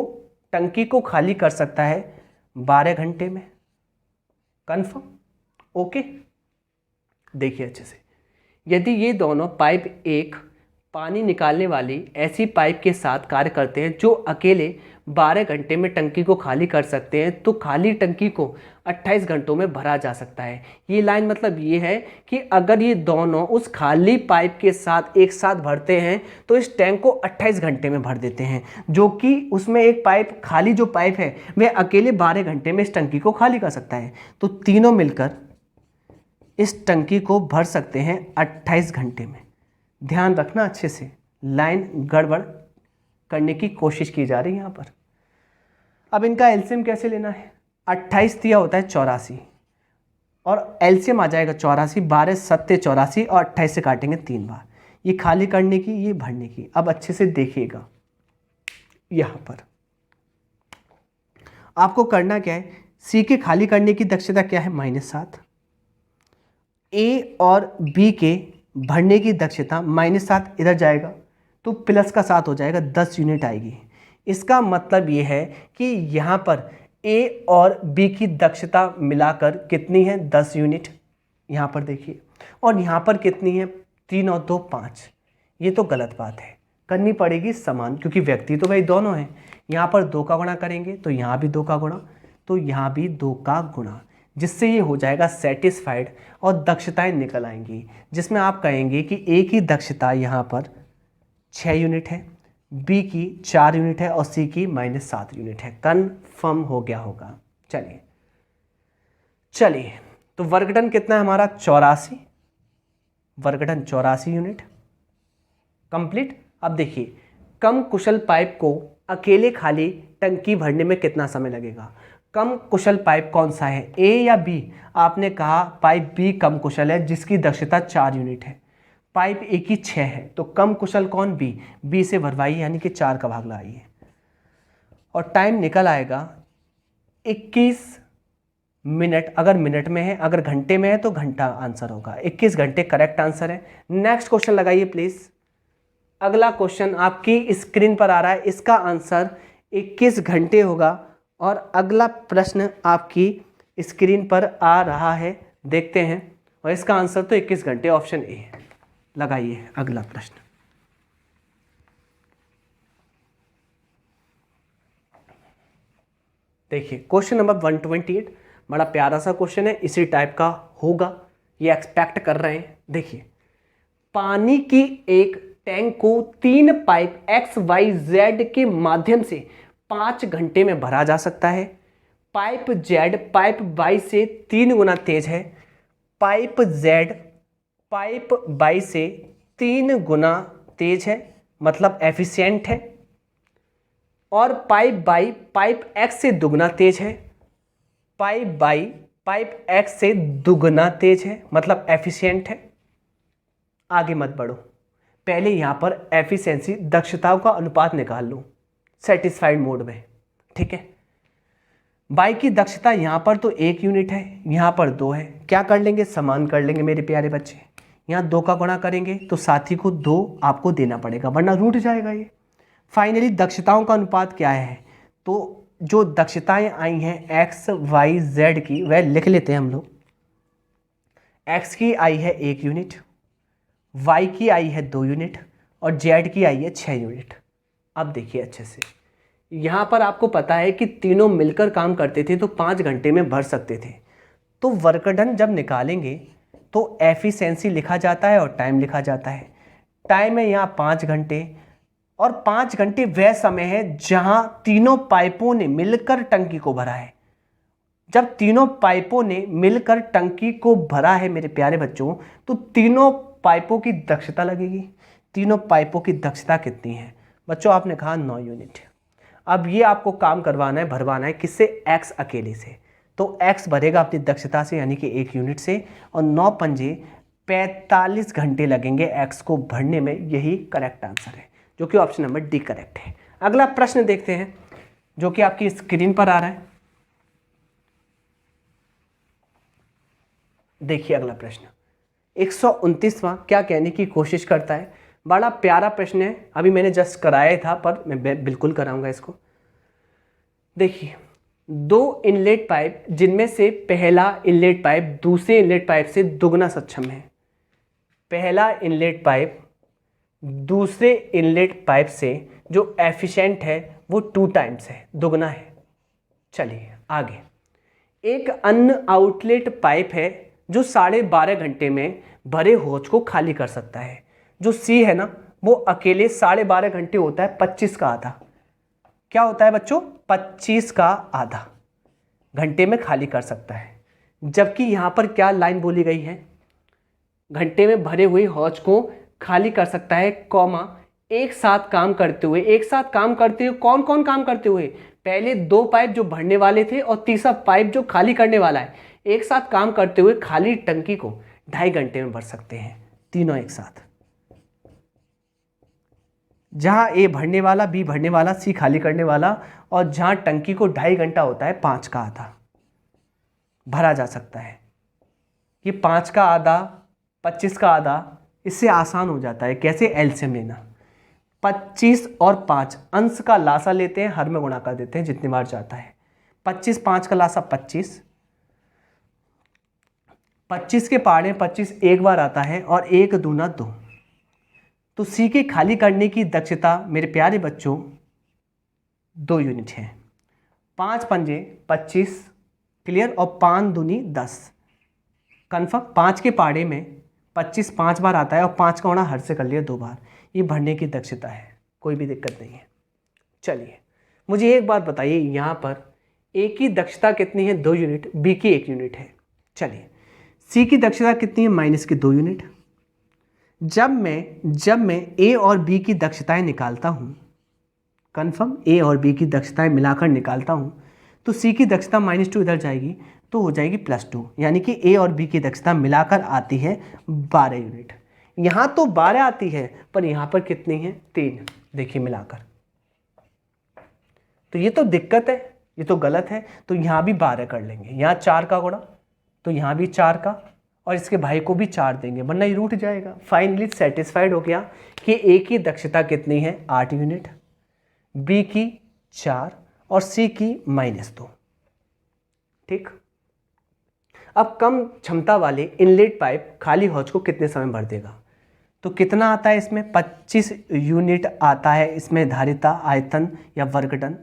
टंकी को खाली कर सकता है 12 घंटे में। कन्फर्म? ओके, देखिए अच्छे से। यदि ये दोनों पाइप एक पानी निकालने वाली ऐसी पाइप के साथ कार्य करते हैं जो अकेले 12 घंटे में टंकी को खाली कर सकते हैं, तो खाली टंकी को 28 घंटों में भरा जा सकता है। ये लाइन मतलब ये है कि अगर ये दोनों उस खाली पाइप के साथ एक साथ भरते हैं तो इस टैंक को 28 घंटे में भर देते हैं, जो कि उसमें एक पाइप खाली जो पाइप है वह अकेले 12 घंटे में इस टंकी को खाली कर सकता है। तो तीनों मिलकर इस टंकी को भर सकते हैं 28 घंटे में। ध्यान रखना अच्छे से, लाइन गड़बड़ करने की कोशिश की जा रही है यहाँ पर। अब इनका एलसीएम कैसे लेना है? 28 दिया होता है 84 और एलसीएम आ जाएगा 84, 12 सत्ते 84 और 28 से काटेंगे 3 बार। ये खाली करने की, ये भरने की। अब अच्छे से देखिएगा, यहाँ पर आपको करना क्या है, सी के खाली करने की दक्षता क्या है? -7। ए और बी के भरने की दक्षता -7 इधर जाएगा तो +7 हो जाएगा, 10 यूनिट आएगी। इसका मतलब ये है कि यहाँ पर ए और बी की दक्षता मिलाकर कितनी है? 10 यूनिट। यहाँ पर देखिए, और यहाँ पर कितनी है? 3 और 2 5। ये तो गलत बात है, करनी पड़ेगी समान, क्योंकि व्यक्ति तो भाई दोनों हैं। यहाँ पर 2 का गुणा करेंगे तो यहाँ भी 2 का गुणा, तो यहाँ भी 2 का गुणा, जिससे ये हो जाएगा सेटिस्फाइड और दक्षताएं निकल आएंगी, जिसमें आप कहेंगे कि ए की दक्षता यहाँ पर 6 यूनिट है, बी की 4 यूनिट है और सी की -7 यूनिट है। कन्फर्म हो गया होगा। चलिए तो वर्गडन कितना है हमारा? 84, वर्गडन 84 यूनिट कंप्लीट। अब देखिए, कम कुशल पाइप को अकेले खाली टंकी भरने में कितना समय लगेगा? कम कुशल पाइप कौन सा है, ए या बी? आपने कहा पाइप बी कम कुशल है, जिसकी दक्षता 4 यूनिट है। पाइप ए की 6 है, तो कम कुशल कौन? बी। बी से भरवाइए, यानी कि 4 का भाग लगाइए और टाइम निकल आएगा 21 मिनट। अगर मिनट में है, अगर घंटे में है तो घंटा आंसर होगा। 21 घंटे करेक्ट आंसर है। नेक्स्ट क्वेश्चन लगाइए प्लीज। अगला क्वेश्चन आपकी स्क्रीन पर आ रहा है, इसका आंसर 21 घंटे होगा और अगला प्रश्न आपकी स्क्रीन पर आ रहा है, देखते हैं। और इसका आंसर तो 21 घंटे, ऑप्शन ए है। लगाइए अगला प्रश्न। देखिए क्वेश्चन नंबर 128, बड़ा प्यारा सा क्वेश्चन है, इसी टाइप का होगा, ये एक्सपेक्ट कर रहे हैं। देखिए, पानी की एक टैंक को 3 पाइप XYZ के माध्यम से 5 घंटे में भरा जा सकता है। पाइप Z पाइप Y से 3 गुना तेज है। पाइप Z पाइप Y से 3 गुना तेज है, मतलब एफिशिएंट है। और पाइप Y पाइप X से दुगना तेज है। पाइप Y पाइप X से दुगना तेज है, मतलब एफिशिएंट है। आगे मत बढ़ो, पहले यहाँ पर एफिशिएंसी दक्षताओं का अनुपात निकाल लो सेटिस्फाइड मोड में, ठीक है। बाई की दक्षता यहाँ पर तो 1 यूनिट है, यहाँ पर 2 है। क्या कर लेंगे? समान कर लेंगे मेरे प्यारे बच्चे। यहाँ 2 का गुणा करेंगे तो साथी को 2 आपको देना पड़ेगा, वरना रूठ जाएगा ये। फाइनली दक्षताओं का अनुपात क्या है? तो जो दक्षताएं आई हैं XYZ की, वह लिख लेते हैं हम लोग। X की आई है 1 यूनिट, Y की आई है 2 यूनिट और Z की आई है 6 यूनिट। अब देखिए अच्छे से, यहाँ पर आपको पता है कि तीनों मिलकर काम करते थे तो 5 घंटे में भर सकते थे। तो वर्क डन जब निकालेंगे तो एफिशिएंसी लिखा जाता है और टाइम लिखा जाता है। टाइम है यहाँ 5 घंटे और 5 घंटे वह समय है जहाँ तीनों पाइपों ने मिलकर टंकी को भरा है। जब तीनों पाइपों ने मिलकर टंकी को भरा है मेरे प्यारे बच्चों, तो तीनों पाइपों की दक्षता लगेगी। तीनों पाइपों की दक्षता कितनी है बच्चों? आपने कहा 9 यूनिट। अब ये आपको काम करवाना है, भरवाना है किससे? X अकेले से। तो X भरेगा अपनी दक्षता से, यानी कि 1 यूनिट से, और 9 पंजे 45 घंटे लगेंगे X को भरने में। यही करेक्ट आंसर है, जो कि ऑप्शन नंबर डी करेक्ट है। अगला प्रश्न देखते हैं, जो कि आपकी स्क्रीन पर आ रहा है। देखिए अगला प्रश्न 129वां क्या कहने की कोशिश करता है। बड़ा प्यारा प्रश्न है, अभी मैंने जस्ट कराया था पर मैं बिल्कुल कराऊंगा इसको। देखिए, दो इनलेट पाइप जिनमें से पहला इनलेट पाइप दूसरे इनलेट पाइप से दुगना सक्षम है। पहला इनलेट पाइप दूसरे इनलेट पाइप से जो एफिशिएंट है वो 2 टाइम्स है, दुगना है। चलिए आगे, एक अन्य आउटलेट पाइप है जो 12.5 घंटे में भरे होज को खाली कर सकता है। जो सी है ना, वो अकेले 12.5 घंटे होता है 25 का आधा। क्या होता है बच्चों? 25 का आधा घंटे में खाली कर सकता है। जबकि यहाँ पर क्या लाइन बोली गई है? घंटे में भरे हुए हौज को खाली कर सकता है, कॉमा एक साथ काम करते हुए। एक साथ काम करते हुए कौन कौन काम करते हुए? पहले 2 पाइप जो भरने वाले थे और तीसरा पाइप जो खाली करने वाला है, एक साथ काम करते हुए खाली टंकी को 2.5 घंटे में भर सकते हैं, तीनों एक साथ। जहां ए भरने वाला, बी भरने वाला, सी खाली करने वाला, और जहां टंकी को 2.5 घंटा होता है 5 का आधा भरा जा सकता है। ये 5 का आधा 25 का आधा, इससे आसान हो जाता है। कैसे? एलसीएम लेना। 25 और 5 अंश का लासा लेते हैं, हर में गुणा कर देते हैं जितनी बार जाता है। 25 5 का लासा 25, 25 के पाड़े 25 एक बार आता है और 1 दूना 2। तो सी के खाली करने की दक्षता मेरे प्यारे बच्चों 2 यूनिट है। 5 पंजे 25, क्लियर, और 5 दूनी 10 कन्फर्म। 5 के पाड़े में 25 5 बार आता है और 5 का गुणा हर से कर लिया 2 बार। ये भरने की दक्षता है, कोई भी दिक्कत नहीं है। चलिए मुझे एक बात बताइए, यहाँ पर ए की दक्षता कितनी है? 2 यूनिट, बी की 1 यूनिट है। चलिए सी की दक्षता कितनी है? माइनस की 2 यूनिट। जब मैं ए और बी की दक्षताएं निकालता हूँ, कन्फर्म, ए और बी की दक्षताएं मिलाकर निकालता हूँ, तो सी की दक्षता -2 इधर जाएगी तो हो जाएगी +2, यानी कि ए और बी की दक्षता मिलाकर आती है 12 यूनिट। यहाँ तो 12 आती है पर यहाँ पर कितनी है? 3। देखिए मिलाकर, तो ये तो दिक्कत है, ये तो गलत है। तो यहाँ भी 12 कर लेंगे, यहाँ 4 का गुणा तो यहाँ भी 4 का, और इसके भाई को भी 4 देंगे वरना ये रूठ जाएगा। फाइनली सेटिस्फाइड हो गया कि ए की दक्षता कितनी है? 8 यूनिट, बी की 4 और सी की -2। ठीक। अब कम क्षमता वाले इनलेट पाइप खाली हौज को कितने समय भर देगा? तो कितना आता है इसमें? 25 यूनिट आता है इसमें धारिता, आयतन या वर्गटन,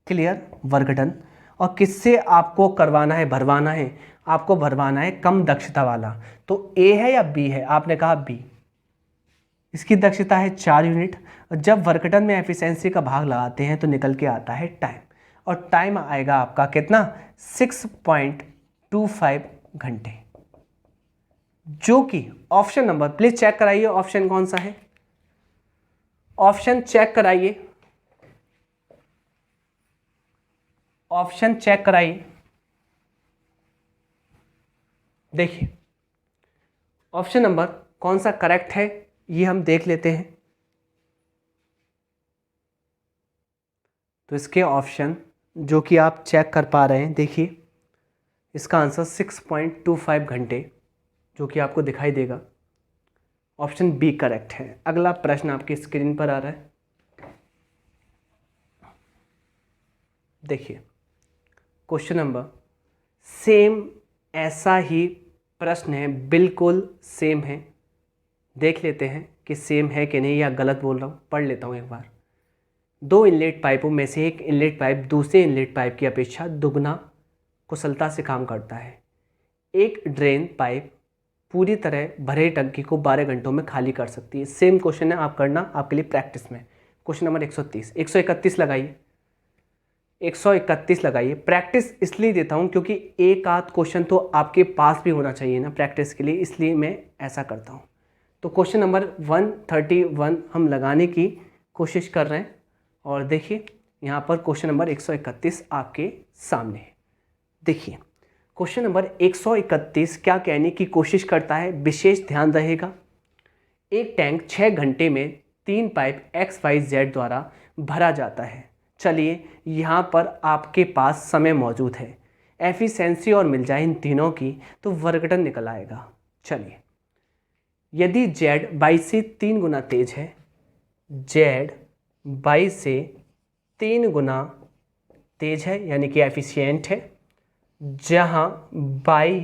क्लियर, वर्गटन। और किससे आपको करवाना है, भरवाना है? आपको भरवाना है कम दक्षता वाला। तो ए है या बी है? आपने कहा बी। इसकी दक्षता है 4 यूनिट। जब वर्गटन में एफिशिएंसी का भाग लगाते हैं तो निकल के आता है टाइम, और टाइम आएगा आपका कितना? 6.25 घंटे, जो कि ऑप्शन नंबर, प्लीज चेक कराइए ऑप्शन कौन सा है। ऑप्शन चेक कराइए, ऑप्शन चेक कराइए। देखिए ऑप्शन नंबर कौन सा करेक्ट है ये हम देख लेते हैं। तो इसके ऑप्शन जो कि आप चेक कर पा रहे हैं, देखिए इसका आंसर 6.25 घंटे जो कि आपको दिखाई देगा। ऑप्शन बी करेक्ट है। अगला प्रश्न आपकी स्क्रीन पर आ रहा है, देखिए क्वेश्चन नंबर सेम, ऐसा ही प्रश्न है, बिल्कुल सेम है। देख लेते हैं कि सेम है कि नहीं या गलत बोल रहा हूँ। पढ़ लेता हूँ एक बार। 2 इनलेट पाइपों में से एक इनलेट पाइप दूसरे इनलेट पाइप की अपेक्षा दुगना कुशलता से काम करता है। एक ड्रेन पाइप पूरी तरह भरे टंकी को 12 घंटों में खाली कर सकती है। सेम क्वेश्चन है, आप करना आपके लिए प्रैक्टिस में। क्वेश्चन नंबर 131 लगाइए, 131 लगाइए। प्रैक्टिस इसलिए देता हूँ क्योंकि एक आध क्वेश्चन तो आपके पास भी होना चाहिए ना प्रैक्टिस के लिए, इसलिए मैं ऐसा करता हूँ। तो क्वेश्चन नंबर 131 हम लगाने की कोशिश कर रहे हैं, और देखिए यहाँ पर क्वेश्चन नंबर 131 आपके सामने है। देखिए क्वेश्चन नंबर 131 क्या कहने की कोशिश करता है, विशेष ध्यान रहेगा। एक टैंक 6 घंटे में 3 पाइप XYZ द्वारा भरा जाता है। चलिए यहाँ पर आपके पास समय मौजूद है। एफिशिएंसी और मिल जाए इन तीनों की तो वर्कडन निकल आएगा। चलिए, यदि जेड बाई से 3 गुना तेज है, जेड बाई से 3 गुना तेज है यानी कि एफिशिएंट है, जहां बाई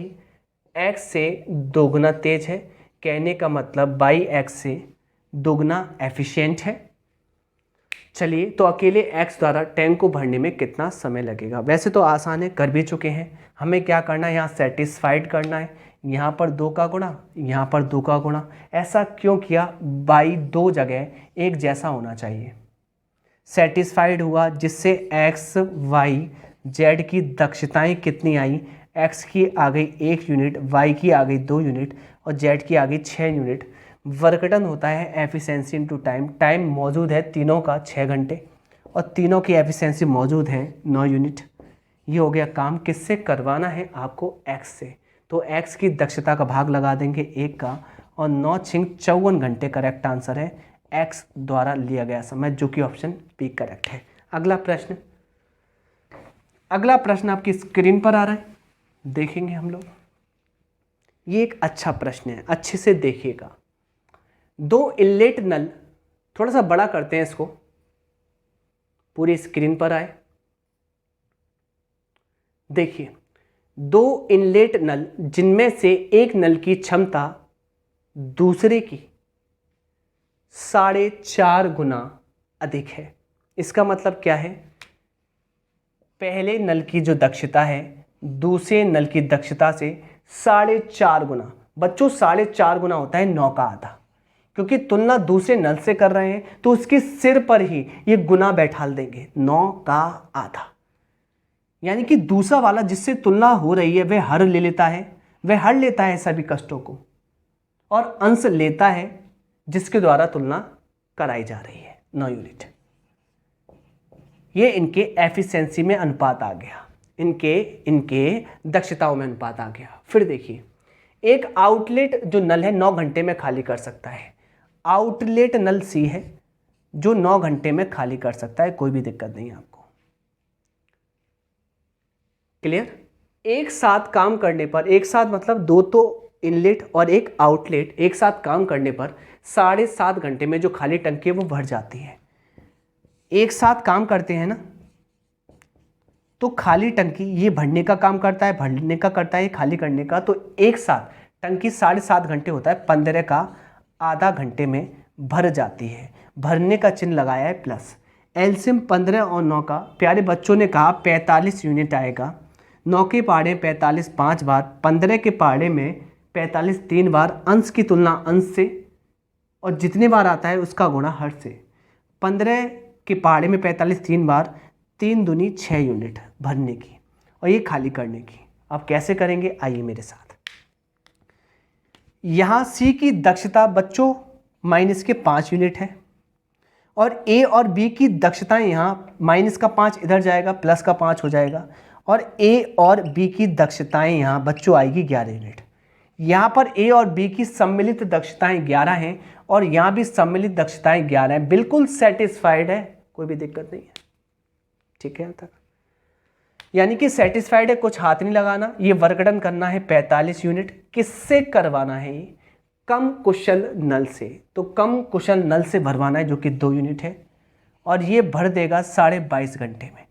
एक्स से 2 गुना तेज है, कहने का मतलब बाई एक्स से 2 गुना एफिशिएंट है। चलिए, तो अकेले x द्वारा टैंक को भरने में कितना समय लगेगा? वैसे तो आसान है, कर भी चुके हैं। हमें क्या करना है, यहाँ सेटिस्फाइड करना है, यहाँ पर 2 का गुणा, यहाँ पर 2 का गुणा। ऐसा क्यों किया? बाई 2 जगह एक जैसा होना चाहिए। सेटिस्फाइड हुआ जिससे x y z की दक्षताएं कितनी आई, x की आ गई 1 यूनिट, y की आ गई 2 यूनिट और z की आ गई 6 यूनिट। वर्कडन होता है एफिशिएंसी इनटू टाइम। टाइम मौजूद है तीनों का 6 घंटे और तीनों की एफिशिएंसी मौजूद है 9 यूनिट। ये हो गया काम। किससे करवाना है आपको? x से। तो x की दक्षता का भाग लगा देंगे 1 का और 9 छिंग 54 घंटे करेक्ट आंसर है। x द्वारा लिया गया समय, जो कि ऑप्शन बी करेक्ट है। अगला प्रश्न, अगला प्रश्न आपकी स्क्रीन पर आ रहा है, देखेंगे हम लोग। ये एक अच्छा प्रश्न है, अच्छे से देखिएगा। 2 इनलेट नल, थोड़ा सा बड़ा करते हैं इसको, पूरी स्क्रीन पर आए। देखिए, 2 इनलेट नल जिनमें से एक नल की क्षमता दूसरे की 4.5 गुना अधिक है। इसका मतलब क्या है? पहले नल की जो दक्षता है दूसरे नल की दक्षता से 4.5 गुना। बच्चों, 4.5 गुना होता है 9 का आधा, क्योंकि तुलना दूसरे नल से कर रहे हैं तो उसके सिर पर ही ये गुना बैठाल देंगे, 9 का आधा। यानी कि दूसरा वाला जिससे तुलना हो रही है वह हर ले लेता है, वह हर लेता है सभी कष्टों को और अंश लेता है जिसके द्वारा तुलना कराई जा रही है, 9 यूनिट। ये इनके एफिशिएंसी में अनुपात आ गया, इनके दक्षताओं में अनुपात आ गया। फिर देखिए, एक आउटलेट जो नल है 9 घंटे में खाली कर सकता है। आउटलेट नल सी है जो 9 घंटे में खाली कर सकता है, कोई भी दिक्कत नहीं आपको। क्लियर? एक साथ काम करने पर, एक साथ मतलब 2 तो इनलेट और एक आउटलेट एक साथ काम करने पर 7.5 घंटे में जो खाली टंकी है वो भर जाती है। एक साथ काम करते हैं ना, तो खाली टंकी ये भरने का काम करता है, भरने का करता है, खाली करने का। तो एक साथ टंकी 7.5 घंटे होता है, 15 का आधा घंटे में भर जाती है। भरने का चिन्ह लगाया है प्लस। एलसीएम 15 और 9 का प्यारे बच्चों ने कहा 45 यूनिट आएगा। 9 के पहाड़े 45 5 बार, 15 के पहाड़े में 45 3 बार। अंश की तुलना अंश से और जितने बार आता है उसका गुणा हर से। 15 के पहाड़े में 45 3 बार, 3 दूनी 6 यूनिट भरने की और ये खाली करने की। अब कैसे करेंगे, आइए मेरे साथ। यहाँ सी की दक्षता बच्चों माइनस के 5 यूनिट है और ए और बी की दक्षताएं यहाँ माइनस का 5 इधर जाएगा, प्लस का 5 हो जाएगा और ए और बी की दक्षताएं यहाँ बच्चों आएगी 11 यूनिट। यहाँ पर ए और बी की सम्मिलित दक्षताएं 11 हैं और यहाँ भी सम्मिलित दक्षताएं 11 हैं। बिल्कुल सेटिस्फाइड है, कोई भी दिक्कत नहीं है। ठीक है, यहाँ तक यानी कि सेटिस्फाइड है, कुछ हाथ नहीं लगाना। ये वर्कडन करना है 45 यूनिट। किससे करवाना है? ये कम कुशल नल से। तो कम कुशल नल से भरवाना है जो कि 2 यूनिट है और ये भर देगा 22.5 घंटे में,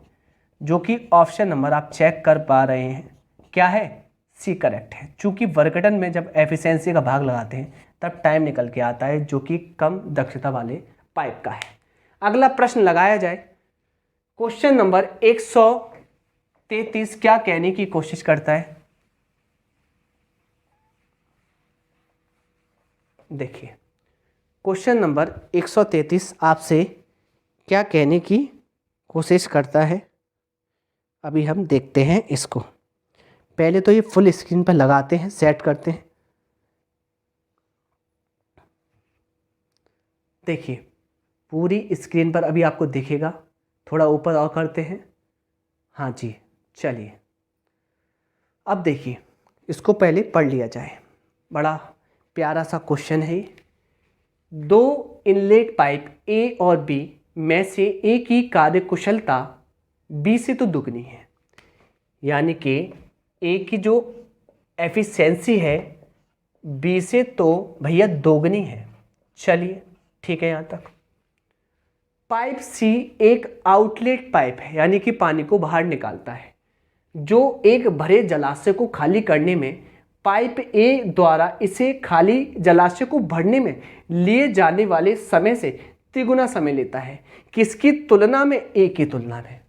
जो कि ऑप्शन नंबर आप चेक कर पा रहे हैं क्या है, सी करेक्ट है। चूंकि वर्कडन में जब एफिशिएंसी का भाग लगाते हैं तब टाइम निकल के आता है जो कि कम दक्षता वाले पाइप का है। अगला प्रश्न लगाया जाए। क्वेश्चन नंबर 133 क्या कहने की कोशिश करता है? देखिए, क्वेश्चन नंबर 133 आपसे क्या कहने की कोशिश करता है, अभी हम देखते हैं इसको। पहले तो ये फुल स्क्रीन पर लगाते हैं, सेट करते हैं। देखिए, पूरी स्क्रीन पर अभी आपको दिखेगा, थोड़ा ऊपर और करते हैं। हाँ जी, चलिए अब देखिए, इसको पहले पढ़ लिया जाए। बड़ा प्यारा सा क्वेश्चन है। 2 इनलेट पाइप ए और बी में से ए की कार्यकुशलता बी से तो दुगनी है। यानी कि ए की जो एफिशिएंसी है बी से तो भैया दोगुनी है। चलिए ठीक है यहाँ तक। पाइप सी एक आउटलेट पाइप है, यानी कि पानी को बाहर निकालता है, जो एक भरे जलाशय को खाली करने में पाइप ए द्वारा इसे खाली जलाशय को भरने में लिए जाने वाले समय से तिगुना समय लेता है। किसकी तुलना में? ए की तुलना में।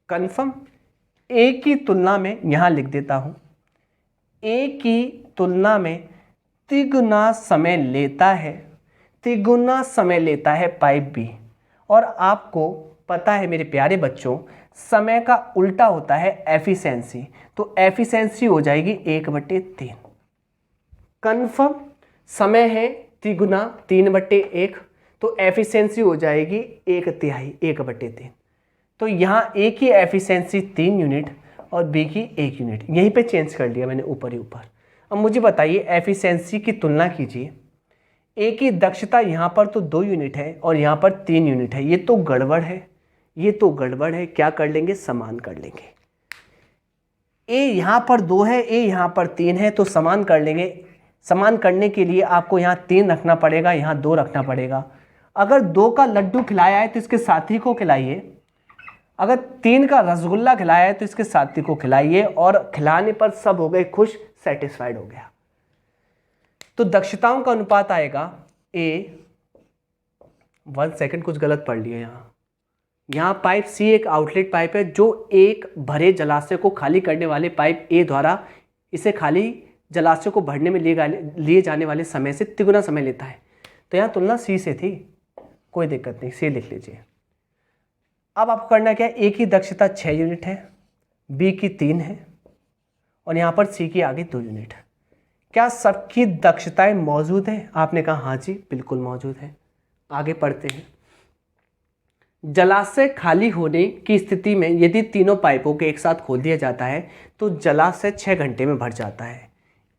कंफर्म? ए की तुलना में, यहां लिख देता हूं, ए की तुलना में तिगुना समय लेता है, तिगुना समय लेता है पाइप बी। और आपको पता है मेरे प्यारे बच्चों, समय का उल्टा होता है एफिशिएंसी, तो एफिशिएंसी हो जाएगी 1/3। कंफर्म? समय है तिगुना 3/1, तो एफिशिएंसी हो जाएगी 1/3, 1/3। तो यहाँ ए की एफिशिएंसी 3 यूनिट और बी की 1 यूनिट, यहीं पे चेंज कर लिया मैंने ऊपर ही ऊपर। अब मुझे बताइए एफिशिएंसी की तुलना कीजिए। ए की दक्षता यहाँ पर तो 2 यूनिट है और यहाँ पर 3 यूनिट है, ये तो गड़बड़ है, ये तो गड़बड़ है। क्या कर लेंगे? समान कर लेंगे। ए यहाँ पर 2 है, ए यहाँ पर 3 है, तो समान कर लेंगे। समान करने के लिए आपको यहाँ 3 रखना पड़ेगा, यहाँ 2 रखना पड़ेगा। अगर 2 का लड्डू खिलाया है तो इसके साथी को खिलाइए, अगर 3 का रसगुल्ला खिलाया है तो इसके साथी को खिलाइए, और खिलाने पर सब हो गए खुश, सेटिस्फाइड हो गया। तो दक्षताओं का अनुपात आएगा ए, 1 सेकंड कुछ गलत पढ़ लिया यहाँ पाइप सी एक आउटलेट पाइप है, जो एक भरे जलाशय को खाली करने वाले पाइप ए द्वारा इसे खाली जलाशय को भरने में लिए जाने वाले समय से तिगुना समय लेता है। तो यहाँ तुलना सी से थी, कोई दिक्कत नहीं, सी लिख लीजिए। अब आपको करना क्या है? ए की दक्षता 6 यूनिट है, बी की 3 है, और यहाँ पर सी की आगे 2 यूनिट है। क्या सबकी दक्षताएं मौजूद हैं? आपने कहा हाँ जी बिल्कुल मौजूद है। आगे पढ़ते हैं। जलाशय खाली होने की स्थिति में यदि तीनों पाइपों को एक साथ खोल दिया जाता है तो जलाशय 6 घंटे में भर जाता है।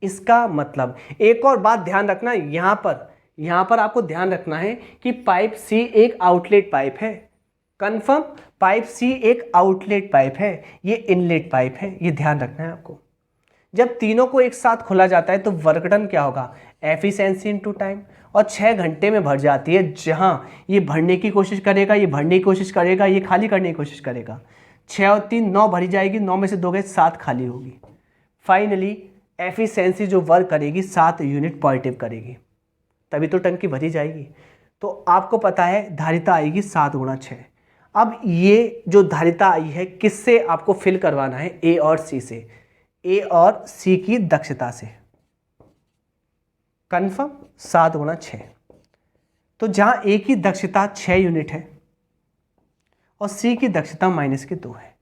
इसका मतलब, एक और बात ध्यान रखना, यहाँ पर आपको ध्यान रखना है कि पाइप सी एक आउटलेट पाइप है। कंफर्म? पाइप सी एक आउटलेट पाइप है, ये इनलेट पाइप है, ये ध्यान रखना है आपको। जब तीनों को एक साथ खोला जाता है तो वर्क डन क्या होगा? एफिशिएंसी इनटू टाइम, और 6 घंटे में भर जाती है। जहाँ ये भरने की कोशिश करेगा, ये भरने की कोशिश करेगा, ये खाली करने की कोशिश करेगा। 6 और 3 9 भरी जाएगी, 9 में से 2 गए, 7 खाली होगी। फाइनली एफिशिएंसी जो वर्क करेगी 7 यूनिट पॉजिटिव करेगी, तभी तो टंकी भरी जाएगी। तो आपको पता है धारिता आएगी 7 × 6। अब ये जो धारिता आई है किससे आपको फिल करवाना है? ए और सी से, ए और सी की दक्षता से। कंफर्म? 7 × 6। तो जहां ए की दक्षता 6 यूनिट है और सी की दक्षता -2 है,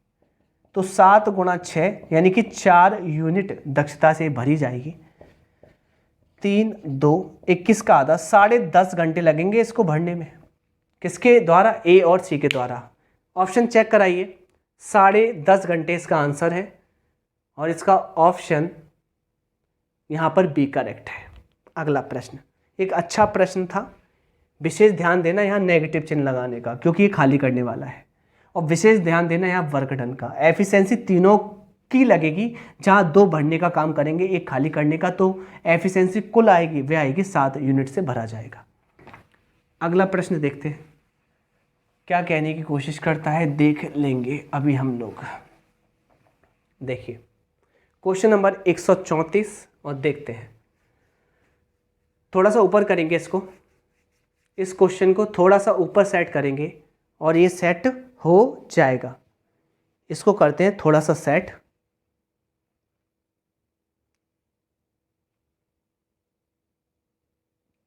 तो 7 × 6 यानी कि 4 यूनिट दक्षता से भरी जाएगी। 3 2 21 का आधा, 10.5 घंटे लगेंगे इसको भरने में। किसके द्वारा? ए और सी के द्वारा। ऑप्शन चेक कराइए, 10.5 घंटे इसका आंसर है, और इसका ऑप्शन यहाँ पर बी करेक्ट है। अगला प्रश्न एक अच्छा प्रश्न था, विशेष ध्यान देना यहाँ नेगेटिव चिन्ह लगाने का, क्योंकि ये खाली करने वाला है। और विशेष ध्यान देना यहाँ वर्क डन का। एफिशिएंसी तीनों की लगेगी, जहाँ 2 भरने का काम करेंगे, एक खाली करने का, तो एफिशिएंसी कुल आएगी, वह आएगी 7 यूनिट से भरा जाएगा। अगला प्रश्न देखते हैं क्या कहने की कोशिश करता है, देख लेंगे अभी हम लोग। देखिए क्वेश्चन नंबर 134 और देखते हैं। थोड़ा सा ऊपर करेंगे इसको, इस क्वेश्चन को थोड़ा सा ऊपर सेट करेंगे और ये सेट हो जाएगा। इसको करते हैं थोड़ा सा सेट।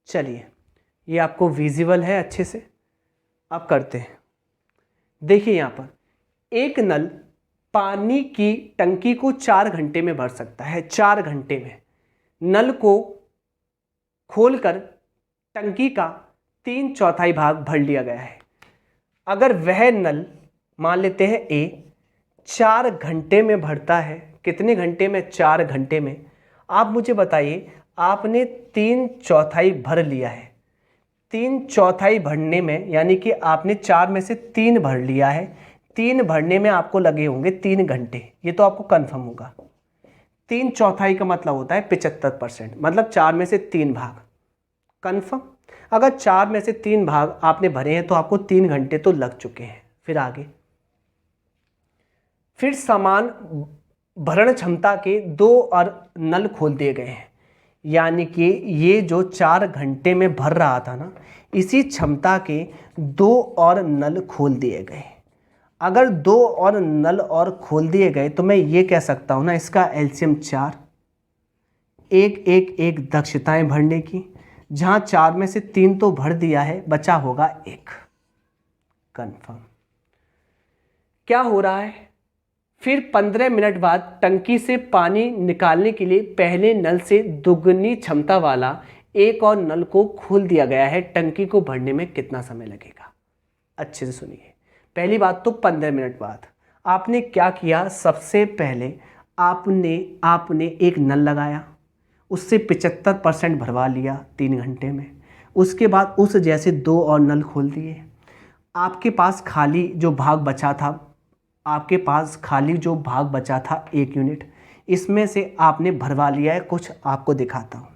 चलिए ये आपको विजिबल है अच्छे से। अब करते हैं। देखिए यहाँ पर एक नल पानी की टंकी को 4 घंटे में भर सकता है। 4 घंटे में नल को खोलकर टंकी का 3/4 भाग भर लिया गया है। अगर वह नल, मान लेते हैं ए, 4 घंटे में भरता है, कितने घंटे में? 4 घंटे में। आप मुझे बताइए, आपने 3/4 भर लिया है। 3/4 भरने में, यानी कि आपने 4 में से 3 भर लिया है। 3 भरने में आपको लगे होंगे 3 घंटे, ये तो आपको कंफर्म होगा। 3/4 का मतलब होता है 75%, मतलब 4 में से 3 भाग कंफर्म। अगर 4 में से 3 भाग आपने भरे हैं तो आपको 3 घंटे तो लग चुके हैं। फिर आगे, फिर समान भरण क्षमता के 2 और नल खोल दिए गए हैं, यानी कि ये जो 4 घंटे में भर रहा था ना, इसी क्षमता के 2 और नल खोल दिए गए। अगर 2 और नल और खोल दिए गए तो मैं ये कह सकता हूँ ना, इसका एलसीएम 4, एक दक्षताएं भरने की, जहाँ 4 में से 3 तो भर दिया है, बचा होगा 1 कंफर्म। क्या हो रहा है, फिर 15 मिनट बाद टंकी से पानी निकालने के लिए पहले नल से दुगनी क्षमता वाला एक और नल को खोल दिया गया है। टंकी को भरने में कितना समय लगेगा? अच्छे से सुनिए। पहली बात तो 15 मिनट बाद आपने क्या किया, सबसे पहले आपने एक नल लगाया, उससे 75% भरवा लिया 3 घंटे में। उसके बाद उस जैसे 2 और नल खोल दिए। आपके पास खाली जो भाग बचा था, 1 यूनिट, इसमें से आपने भरवा लिया है। कुछ आपको दिखाता हूँ।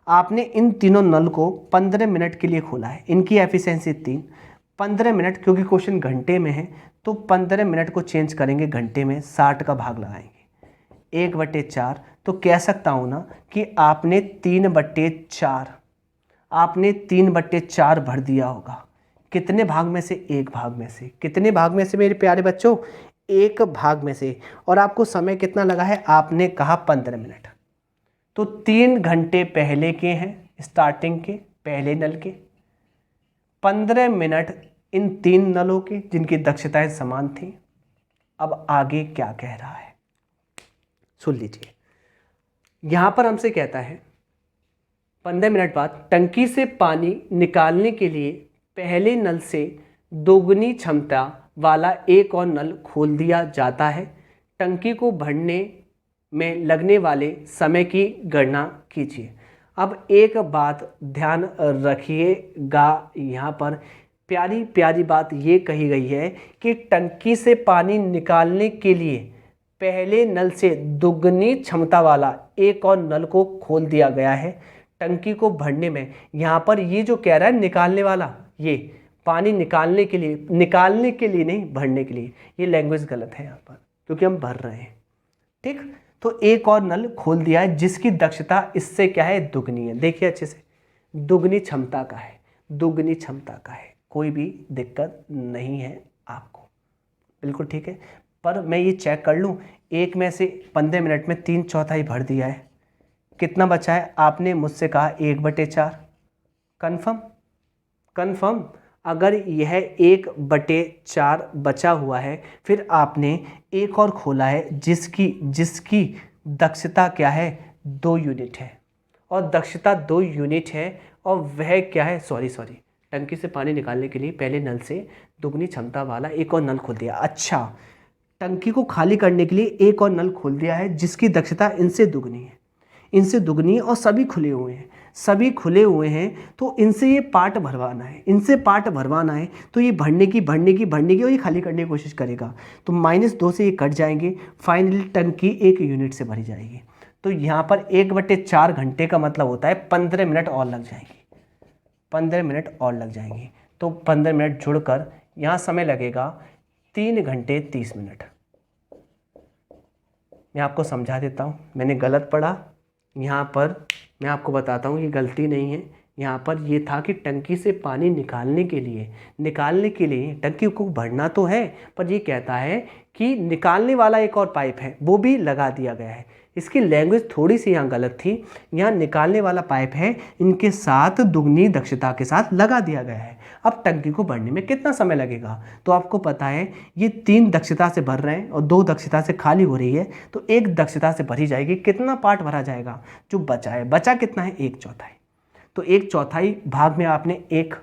आपने इन तीनों नल को 15 मिनट के लिए खोला है, इनकी एफिशिएंसी 3। 15 मिनट, क्योंकि क्वेश्चन घंटे में है तो 15 मिनट को चेंज करेंगे घंटे में, 60 का भाग लगाएंगे 1/4। तो कह सकता हूँ ना कि आपने 3/4 भर दिया होगा। कितने भाग में से? 1 भाग में से। कितने भाग में से मेरे प्यारे बच्चों? 1 भाग में से। और आपको समय कितना लगा है? आपने कहा 15 मिनट। तो 3 घंटे पहले के हैं, स्टार्टिंग के पहले नल के, 15 मिनट इन 3 नलों के जिनकी दक्षताएं समान थी। अब आगे क्या कह रहा है सुन लीजिए। यहां पर हमसे कहता है 15 मिनट बाद टंकी से पानी निकालने के लिए पहले नल से दोगुनी क्षमता वाला एक और नल खोल दिया जाता है। टंकी को भरने में लगने वाले समय की गणना कीजिए। अब एक बात ध्यान रखिएगा, यहाँ पर प्यारी प्यारी बात ये कही गई है कि टंकी से पानी निकालने के लिए पहले नल से दुगनी क्षमता वाला एक और नल को खोल दिया गया है टंकी को भरने में। यहाँ पर ये जो कह रहा है निकालने वाला, ये पानी निकालने के लिए नहीं, भरने के लिए। ये लैंग्वेज गलत है यहाँ पर, क्योंकि हम भर रहे हैं। ठीक, तो एक और नल खोल दिया है जिसकी दक्षता इससे क्या है? दुगनी है। देखिए अच्छे से, दुगनी क्षमता का है, दुगनी क्षमता का है। कोई भी दिक्कत नहीं है आपको, बिल्कुल ठीक है। पर मैं ये चेक कर लूँ, 1 में से 15 मिनट में 3/4 भर दिया है, कितना बचा है? आपने मुझसे कहा 1/4 कंफर्म। अगर यह 1/4 बचा हुआ है, फिर आपने एक और खोला है जिसकी दक्षता क्या है? 2 यूनिट है। और दक्षता 2 यूनिट है, और वह क्या है? सॉरी, टंकी से पानी निकालने के लिए पहले नल से दुगनी क्षमता वाला एक और नल खोल दिया। अच्छा, टंकी को खाली करने के लिए एक और नल खोल दिया है जिसकी दक्षता इनसे दुगनी है, और सभी खुले हुए हैं। तो इनसे ये पार्ट भरवाना है, तो ये भरने की और ये खाली करने की कोशिश करेगा। तो -2 से ये कट जाएंगे, फाइनली टंकी 1 यूनिट से भरी जाएगी। तो यहाँ पर 1/4 घंटे का मतलब होता है 15 मिनट और लग जाएंगे। तो 15 मिनट जुड़कर यहाँ समय लगेगा 3 घंटे 30 मिनट। मैं आपको समझा देता हूँ, मैंने गलत पढ़ा। यहाँ पर मैं आपको बताता हूँ, ये गलती नहीं है। यहाँ पर ये था कि टंकी से पानी निकालने के लिए टंकी को भरना तो है, पर ये कहता है कि निकालने वाला एक और पाइप है, वो भी लगा दिया गया है। इसकी लैंग्वेज थोड़ी सी यहाँ गलत थी। यहाँ निकालने वाला पाइप है, इनके साथ दुगनी दक्षता के साथ लगा दिया गया है। अब टंकी को भरने में कितना समय लगेगा? तो आपको पता है ये 3 दक्षता से भर रहे हैं और 2 दक्षता से खाली हो रही है, तो 1 दक्षता से भरी जाएगी। कितना पार्ट भरा जाएगा? जो बचा कितना है? 1/4। तो 1/4 भाग में आपने 1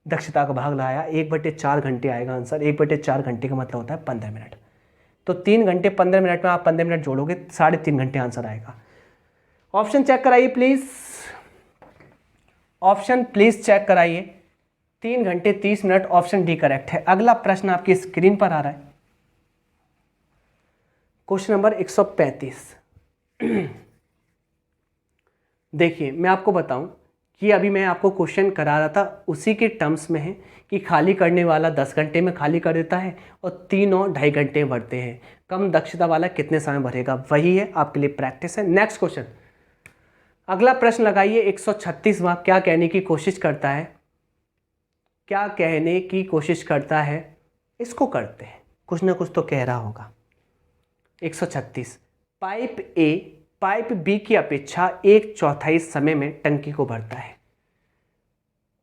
दक्षता का भाग लगाया, 1/4 घंटे आएगा आंसर। 1/4 घंटे का मतलब होता है 15 मिनट। तो 3 घंटे 15 मिनट में आप 15 मिनट जोड़ोगे, 3.5 घंटे आंसर आएगा। ऑप्शन चेक कराइए प्लीज, चेक कराइए। 3 घंटे 30 मिनट, ऑप्शन डी करेक्ट है। अगला प्रश्न आपकी स्क्रीन पर आ रहा है, क्वेश्चन नंबर 135। देखिए मैं आपको बताऊं कि अभी मैं आपको क्वेश्चन करा रहा था उसी के टर्म्स में है कि खाली करने वाला 10 घंटे में खाली कर देता है और 3 और 2.5 घंटे भरते हैं, कम दक्षता वाला कितने समय भरेगा, वही है आपके लिए प्रैक्टिस है। नेक्स्ट क्वेश्चन, अगला प्रश्न लगाइए 136वां। क्या कहने की कोशिश करता है, क्या कहने की कोशिश करता है, इसको करते हैं, कुछ ना कुछ तो कह रहा होगा। 136, पाइप ए पाइप बी की अपेक्षा 1/4 समय में टंकी को भरता है।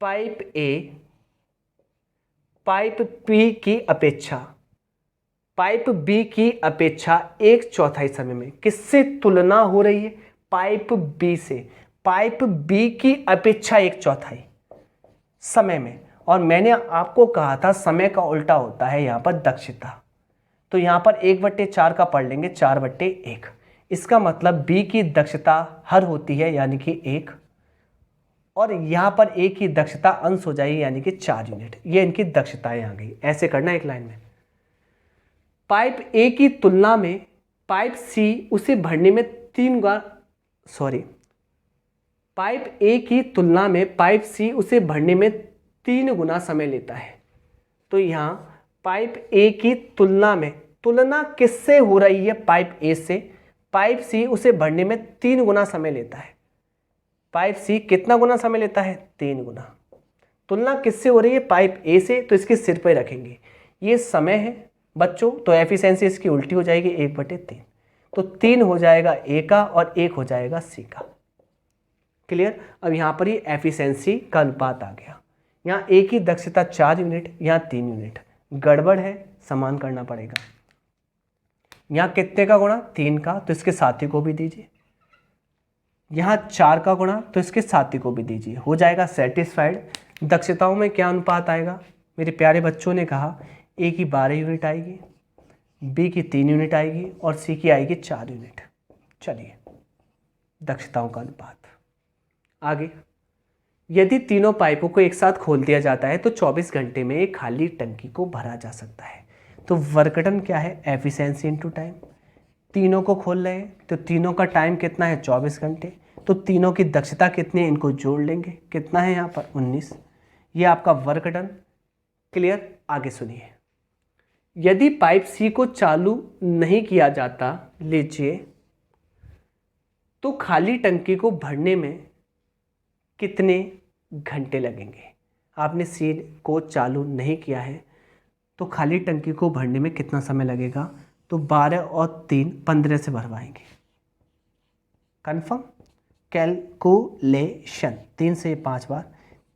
पाइप ए पाइप बी की अपेक्षा पाइप बी की अपेक्षा 1/4 समय में किससे तुलना हो रही है, पाइप बी से। पाइप बी की अपेक्षा 1/4 समय में, और मैंने आपको कहा था समय का उल्टा होता है यहाँ पर दक्षता, तो यहाँ पर 1/4 का पढ़ लेंगे 4/1। इसका मतलब बी की दक्षता हर होती है यानी कि 1, और यहाँ पर ए की दक्षता अंश हो जाएगी यानी कि 4 यूनिट। ये इनकी दक्षताएं आ गई, ऐसे करना एक लाइन में। पाइप ए की तुलना में पाइप सी उसे भरने में 3 गुना पाइप ए की तुलना में पाइप सी उसे भरने में 3 गुना समय लेता है। तो यहाँ पाइप ए की तुलना में, तुलना किससे हो रही है, पाइप ए से। पाइप सी उसे भरने में 3 गुना समय लेता है। पाइप सी कितना गुना समय लेता है, 3 गुना। तुलना किससे हो रही है, पाइप ए से, तो इसके सिर पे रखेंगे। ये समय है बच्चों, तो एफिशिएंसी इसकी उल्टी हो जाएगी 1/3, तो 3 हो जाएगा ए का और 1 हो जाएगा सी का। क्लियर। अब यहाँ पर ये एफिशिएंसी का अनुपात आ गया। यहाँ ए की दक्षता 4 यूनिट, यहाँ 3 यूनिट, गड़बड़ है, समान करना पड़ेगा। यहाँ कितने का गुणा, 3 का, तो इसके साथी को भी दीजिए। यहाँ 4 का गुणा, तो इसके साथी को भी दीजिए, हो जाएगा सेटिस्फाइड। दक्षताओं में क्या अनुपात आएगा, मेरे प्यारे बच्चों ने कहा ए की 12 यूनिट आएगी, बी की 3 यूनिट आएगी और सी की आएगी 4 यूनिट। चलिए दक्षताओं का अनुपात आगे। यदि तीनों पाइपों को एक साथ खोल दिया जाता है तो 24 घंटे में एक खाली टंकी को भरा जा सकता है। तो वर्क डन क्या है, एफिशिएंसी इनटू टाइम। तीनों को खोल रहे हैं तो तीनों का टाइम कितना है, 24 घंटे। तो तीनों की दक्षता कितनी है, इनको जोड़ लेंगे, कितना है यहाँ पर 19। ये आपका वर्क डन। क्लियर। आगे सुनिए, यदि पाइप सी को चालू नहीं किया जाता, लीजिए, तो खाली टंकी को भरने में कितने घंटे लगेंगे। आपने सी को चालू नहीं किया है तो खाली टंकी को भरने में कितना समय लगेगा, तो 12 और 3 15 से भरवाएंगे। कंफर्म। कैलकुलेशन, 3 से ये 5 बार,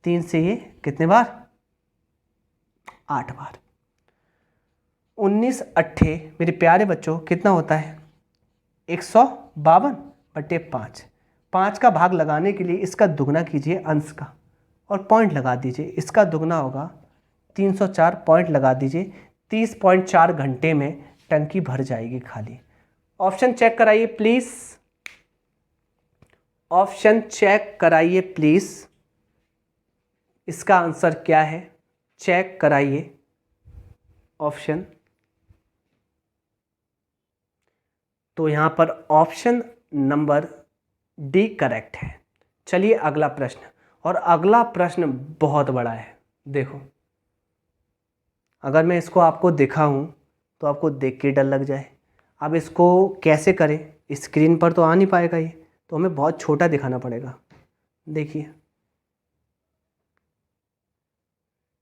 3 से ये कितने बार, 8 बार। 19 अट्ठे मेरे प्यारे बच्चों कितना होता है, 152/5। 5 का भाग लगाने के लिए इसका दुगना कीजिए अंश का और पॉइंट लगा दीजिए, इसका दुगना होगा 304, पॉइंट लगा दीजिए। 30.4 घंटे में टंकी भर जाएगी खाली। ऑप्शन चेक कराइए प्लीज, ऑप्शन चेक कराइए प्लीज। इसका आंसर क्या है, चेक कराइए ऑप्शन। तो यहां पर ऑप्शन नंबर डी करेक्ट है। चलिए अगला प्रश्न, और अगला प्रश्न बहुत बड़ा है। देखो, अगर मैं इसको आपको दिखाऊं तो आपको देख के डर लग जाए। अब इसको कैसे करें, स्क्रीन पर तो आ नहीं पाएगा ये, तो हमें बहुत छोटा दिखाना पड़ेगा। देखिए,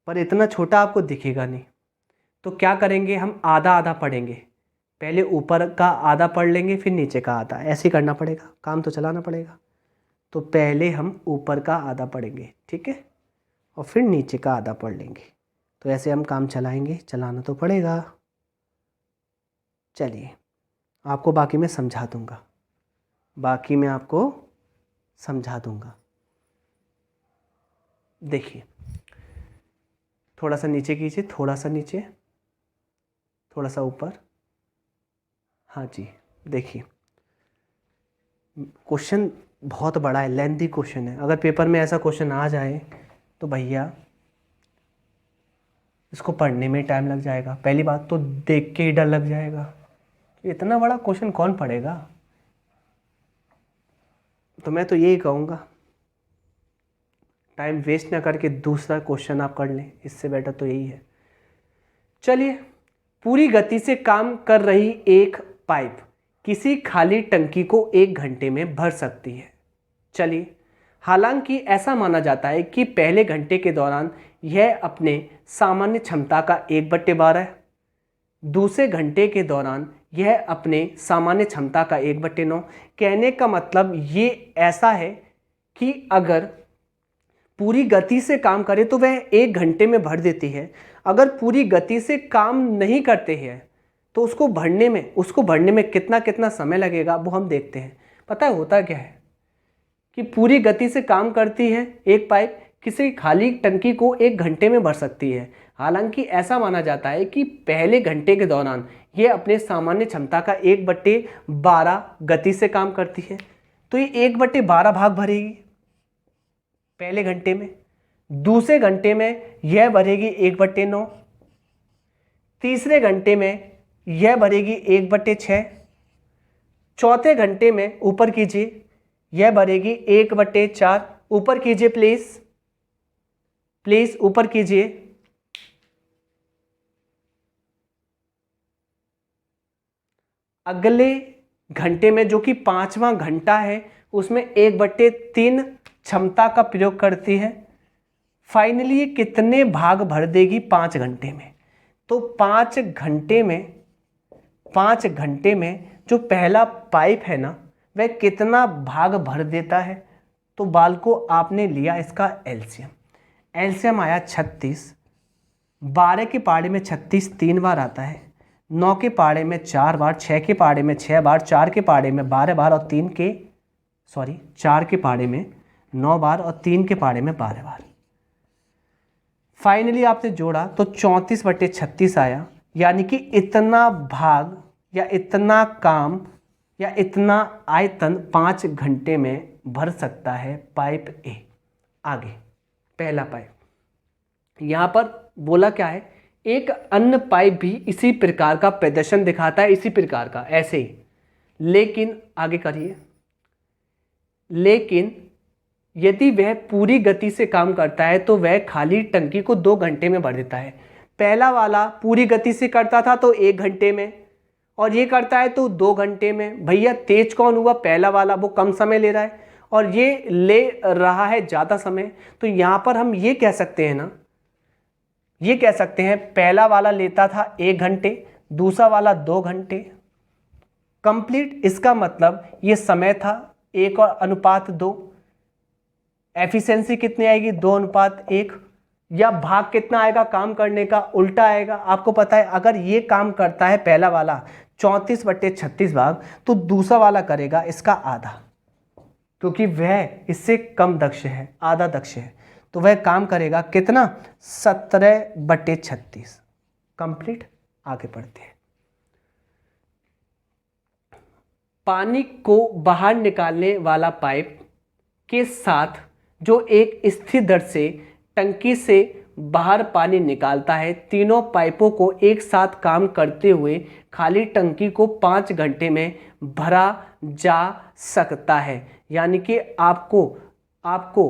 पर इतना छोटा आपको दिखेगा नहीं, तो क्या करेंगे, हम आधा आधा पढ़ेंगे। पहले ऊपर का आधा पढ़ लेंगे, फिर नीचे का आधा, ऐसे ही करना पड़ेगा, काम तो चलाना पड़ेगा। तो पहले हम ऊपर का आधा पढ़ेंगे, ठीक है, और फिर नीचे का आधा पढ़ लेंगे। तो ऐसे हम काम चलाएंगे, चलाना तो पड़ेगा। चलिए आपको बाकी मैं समझा दूंगा, बाकी मैं आपको समझा दूंगा। देखिए, थोड़ा सा नीचे कीजिए, थोड़ा सा नीचे, थोड़ा सा ऊपर। हाँ जी, देखिए क्वेश्चन बहुत बड़ा है, लेंथी क्वेश्चन है। अगर पेपर में ऐसा क्वेश्चन आ जाए तो भैया इसको पढ़ने में टाइम लग जाएगा, पहली बात तो देख के ही डर लग जाएगा, इतना बड़ा क्वेश्चन कौन पढ़ेगा। तो मैं तो यही कहूँगा टाइम वेस्ट ना करके दूसरा क्वेश्चन आप कर लें, इससे बेटर तो यही है। चलिए, पूरी गति से काम कर रही एक पाइप किसी खाली टंकी को 1 घंटे में भर सकती है। चलिए, हालांकि ऐसा माना जाता है कि पहले घंटे के दौरान यह अपने सामान्य क्षमता का 1/12, दूसरे घंटे के दौरान यह अपने सामान्य क्षमता का 1/9। कहने का मतलब ये ऐसा है कि अगर पूरी गति से काम करे तो वह 1 घंटे में भर देती है, अगर पूरी गति से काम नहीं करते हैं तो उसको भरने में कितना कितना समय लगेगा वो हम देखते हैं। पता है होता क्या है कि पूरी गति से काम करती है एक पाइप किसी खाली टंकी को 1 घंटे में भर सकती है, हालांकि ऐसा माना जाता है कि पहले घंटे के दौरान यह अपने सामान्य क्षमता का 1/12 गति से काम करती है। तो ये 1/12 भाग भरेगी पहले घंटे में, दूसरे घंटे में यह भरेगी 1/9, तीसरे घंटे में यह भरेगी 1/6, चौथे घंटे में ऊपर कीजिए यह भरेगी 1/4। ऊपर कीजिए प्लीज ऊपर कीजिए। अगले घंटे में जो कि 5वां घंटा है उसमें 1/3 क्षमता का प्रयोग करती है। फाइनली ये कितने भाग भर देगी 5 घंटे में। तो 5 घंटे में जो पहला पाइप है ना वह कितना भाग भर देता है। तो बालको आपने लिया इसका एलसीएम आया 36, 12 के पाड़े में 36 3 बार आता है, 9 के पाड़े में 4 बार, 6 के पाड़े में 6 बार, 4 के पाड़े में 12 बार और 4 के पाड़े में 9 बार और 3 के पाड़े में 12 बार। फाइनली आपने जोड़ा तो 34/36 आया, यानी कि इतना भाग या इतना काम या इतना आयतन 5 घंटे में भर सकता है पाइप ए। आगे पहला पाइप यहां पर बोला क्या है, एक अन्य पाइप भी इसी प्रकार का प्रदर्शन दिखाता है, इसी प्रकार का ऐसे ही, लेकिन आगे करिए, लेकिन यदि वह पूरी गति से काम करता है तो वह खाली टंकी को 2 घंटे में भर देता है। पहला वाला पूरी गति से करता था तो 1 घंटे में, और ये करता है तो 2 घंटे में। भैया तेज कौन हुआ, पहला वाला, वो कम समय ले रहा है और ये ले रहा है ज़्यादा समय। तो यहाँ पर हम ये कह सकते हैं ना, ये कह सकते हैं पहला वाला लेता था 1 घंटे, दूसरा वाला 2 घंटे कंप्लीट। इसका मतलब ये समय था 1:2। एफिशिएंसी कितनी आएगी 2:1, या भाग कितना आएगा काम करने का, उल्टा आएगा। आपको पता है अगर ये काम करता है पहला वाला 34/36 भाग, तो दूसरा वाला करेगा इसका आधा, क्योंकि वह इससे कम दक्ष है, आधा दक्ष है, तो वह काम करेगा कितना 17/36। कंप्लीट। आगे बढ़ते हैं। पानी को बाहर निकालने वाला पाइप के साथ जो एक स्थिर दर से टंकी से बाहर पानी निकालता है, तीनों पाइपों को एक साथ काम करते हुए खाली टंकी को 5 घंटे में भरा जा सकता है। यानी कि आपको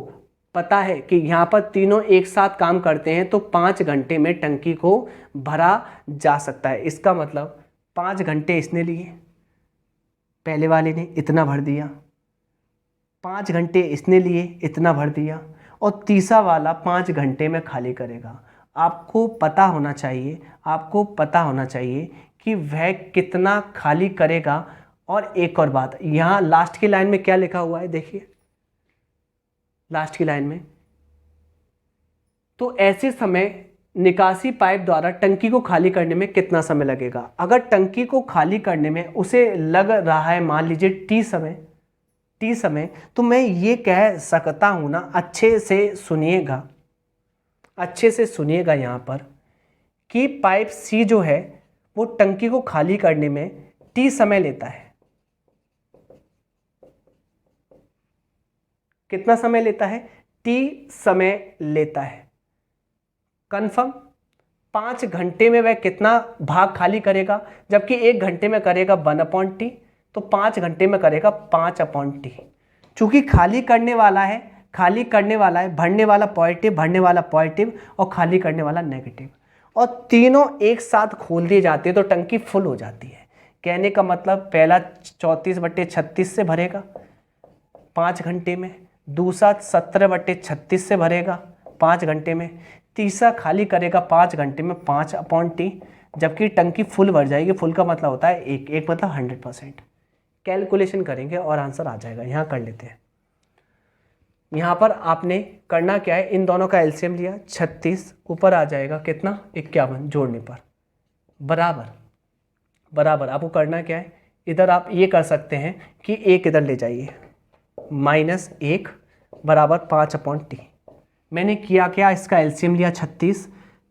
पता है कि यहाँ पर तीनों एक साथ काम करते हैं तो 5 घंटे में टंकी को भरा जा सकता है। इसका मतलब 5 घंटे इसने लिए, पहले वाले ने इतना भर दिया, 5 घंटे इसने लिए इतना भर दिया, और तीसरा वाला 5 घंटे में खाली करेगा। आपको पता होना चाहिए कि वह कितना खाली करेगा। और एक और बात, यहाँ लास्ट की लाइन में क्या लिखा हुआ है देखिए, लास्ट की लाइन में, तो ऐसे समय निकासी पाइप द्वारा टंकी को खाली करने में कितना समय लगेगा। अगर टंकी को खाली करने में उसे लग रहा है मान लीजिए टी समय, तो मैं ये कह सकता हूँ ना, अच्छे से सुनिएगा यहाँ पर, कि पाइप सी जो है वो टंकी को खाली करने में टी समय लेता है। कितना समय लेता है, टी समय लेता है। कंफर्म। 5 घंटे में वह कितना भाग खाली करेगा, जबकि 1 घंटे में करेगा 1/t, तो 5 घंटे में करेगा 5/t। चूंकि खाली करने वाला है, भरने वाला पॉजिटिव और खाली करने वाला नेगेटिव, और तीनों एक साथ खोल दिए जाते हैं तो टंकी फुल हो जाती है। कहने का मतलब पहला 34/36 से भरेगा 5 घंटे में, दूसरा 17/36 से भरेगा 5 घंटे में, तीसरा खाली करेगा 5 घंटे में 5/t, जबकि टंकी फुल भर जाएगी। फुल का मतलब होता है एक मतलब 100%। कैलकुलेशन करेंगे और आंसर आ जाएगा। यहाँ कर लेते हैं। यहाँ पर आपने करना क्या है, इन दोनों का एलसीएम लिया, 36 ऊपर आ जाएगा कितना 51 जोड़ने पर बराबर आपको करना क्या है, इधर आप ये कर सकते हैं कि एक इधर ले जाइए, -1 बराबर 5/t। मैंने किया क्या, इसका एलसीएम लिया 36,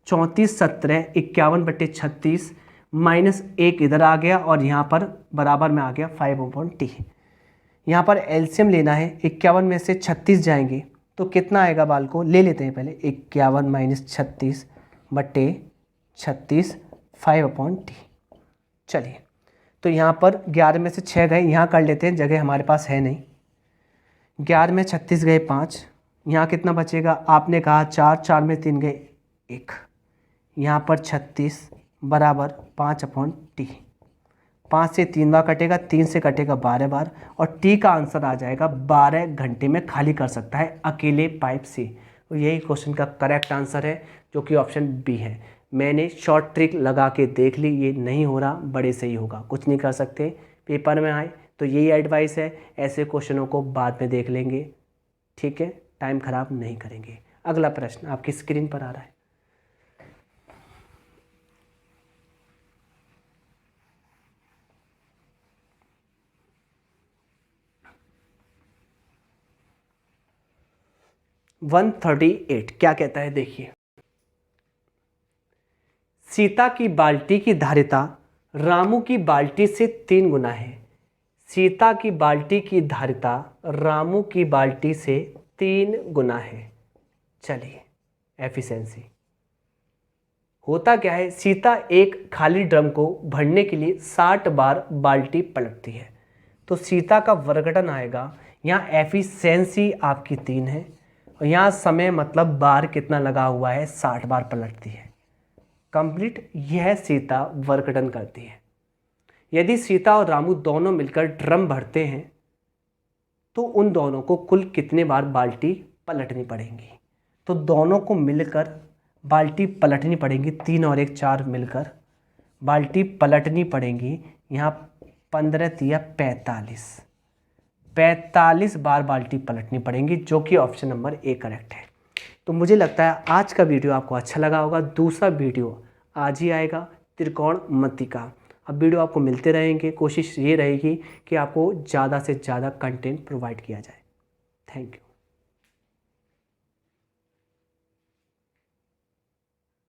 34 17 51/36 -1 इधर आ गया और यहाँ पर बराबर में आ गया 5/t। यहाँ पर एलसीएम लेना है, 51 में से 36 जाएंगे तो कितना आएगा, बाल को ले लेते हैं पहले, 51 - 36/36 5/t। चलिए, तो यहाँ पर 11 में से 6 गए, यहाँ कर लेते हैं, जगह हमारे पास है नहीं। 11 में 36 गए 5, यहाँ कितना बचेगा, आपने कहा 4 में 3 गए 1, यहाँ पर 36 बराबर 5/t। 5 से 3 बार कटेगा, 3 से कटेगा 12 बार, और टी का आंसर आ जाएगा 12 घंटे में खाली कर सकता है अकेले पाइप से। तो यही क्वेश्चन का करेक्ट आंसर है, जो कि ऑप्शन बी है। मैंने शॉर्ट ट्रिक लगा के देख ली, ये नहीं हो रहा, बड़े से ही होगा, कुछ नहीं कर सकते। पेपर में आए तो यही एडवाइस है, ऐसे क्वेश्चनों को बाद में देख लेंगे, ठीक है, टाइम ख़राब नहीं करेंगे। अगला प्रश्न आपकी स्क्रीन पर आ रहा है। वन 138 क्या कहता है, देखिए। सीता की बाल्टी की धारिता रामू की बाल्टी से 3 गुना है। सीता की बाल्टी की धारिता रामू की बाल्टी से 3 गुना है। चलिए, एफिशिएंसी होता क्या है, सीता एक खाली ड्रम को भरने के लिए 60 बार बाल्टी पलटती है, तो सीता का वर्गटन आएगा। यहाँ एफिशिएंसी आपकी 3 है और यहाँ समय मतलब बार कितना लगा हुआ है, 60 बार पलटती है। कंप्लीट यह सीता वर्गटन करती है। यदि सीता और रामू दोनों मिलकर ड्रम भरते हैं तो उन दोनों को कुल कितने बार बाल्टी पलटनी पड़ेंगी, तो दोनों को मिलकर बाल्टी पलटनी पड़ेंगी, 3 और 1 4 मिलकर बाल्टी पलटनी पड़ेंगी। यहाँ 15 तिया 45 बार बाल्टी पलटनी पड़ेंगी, जो कि ऑप्शन नंबर ए करेक्ट है। तो मुझे लगता है आज का वीडियो आपको अच्छा लगा होगा। दूसरा वीडियो आज ही आएगा, त्रिकोणमिति का। अब वीडियो आपको मिलते रहेंगे, कोशिश ये रहेगी कि आपको ज़्यादा से ज़्यादा कंटेंट प्रोवाइड किया जाए। Thank you.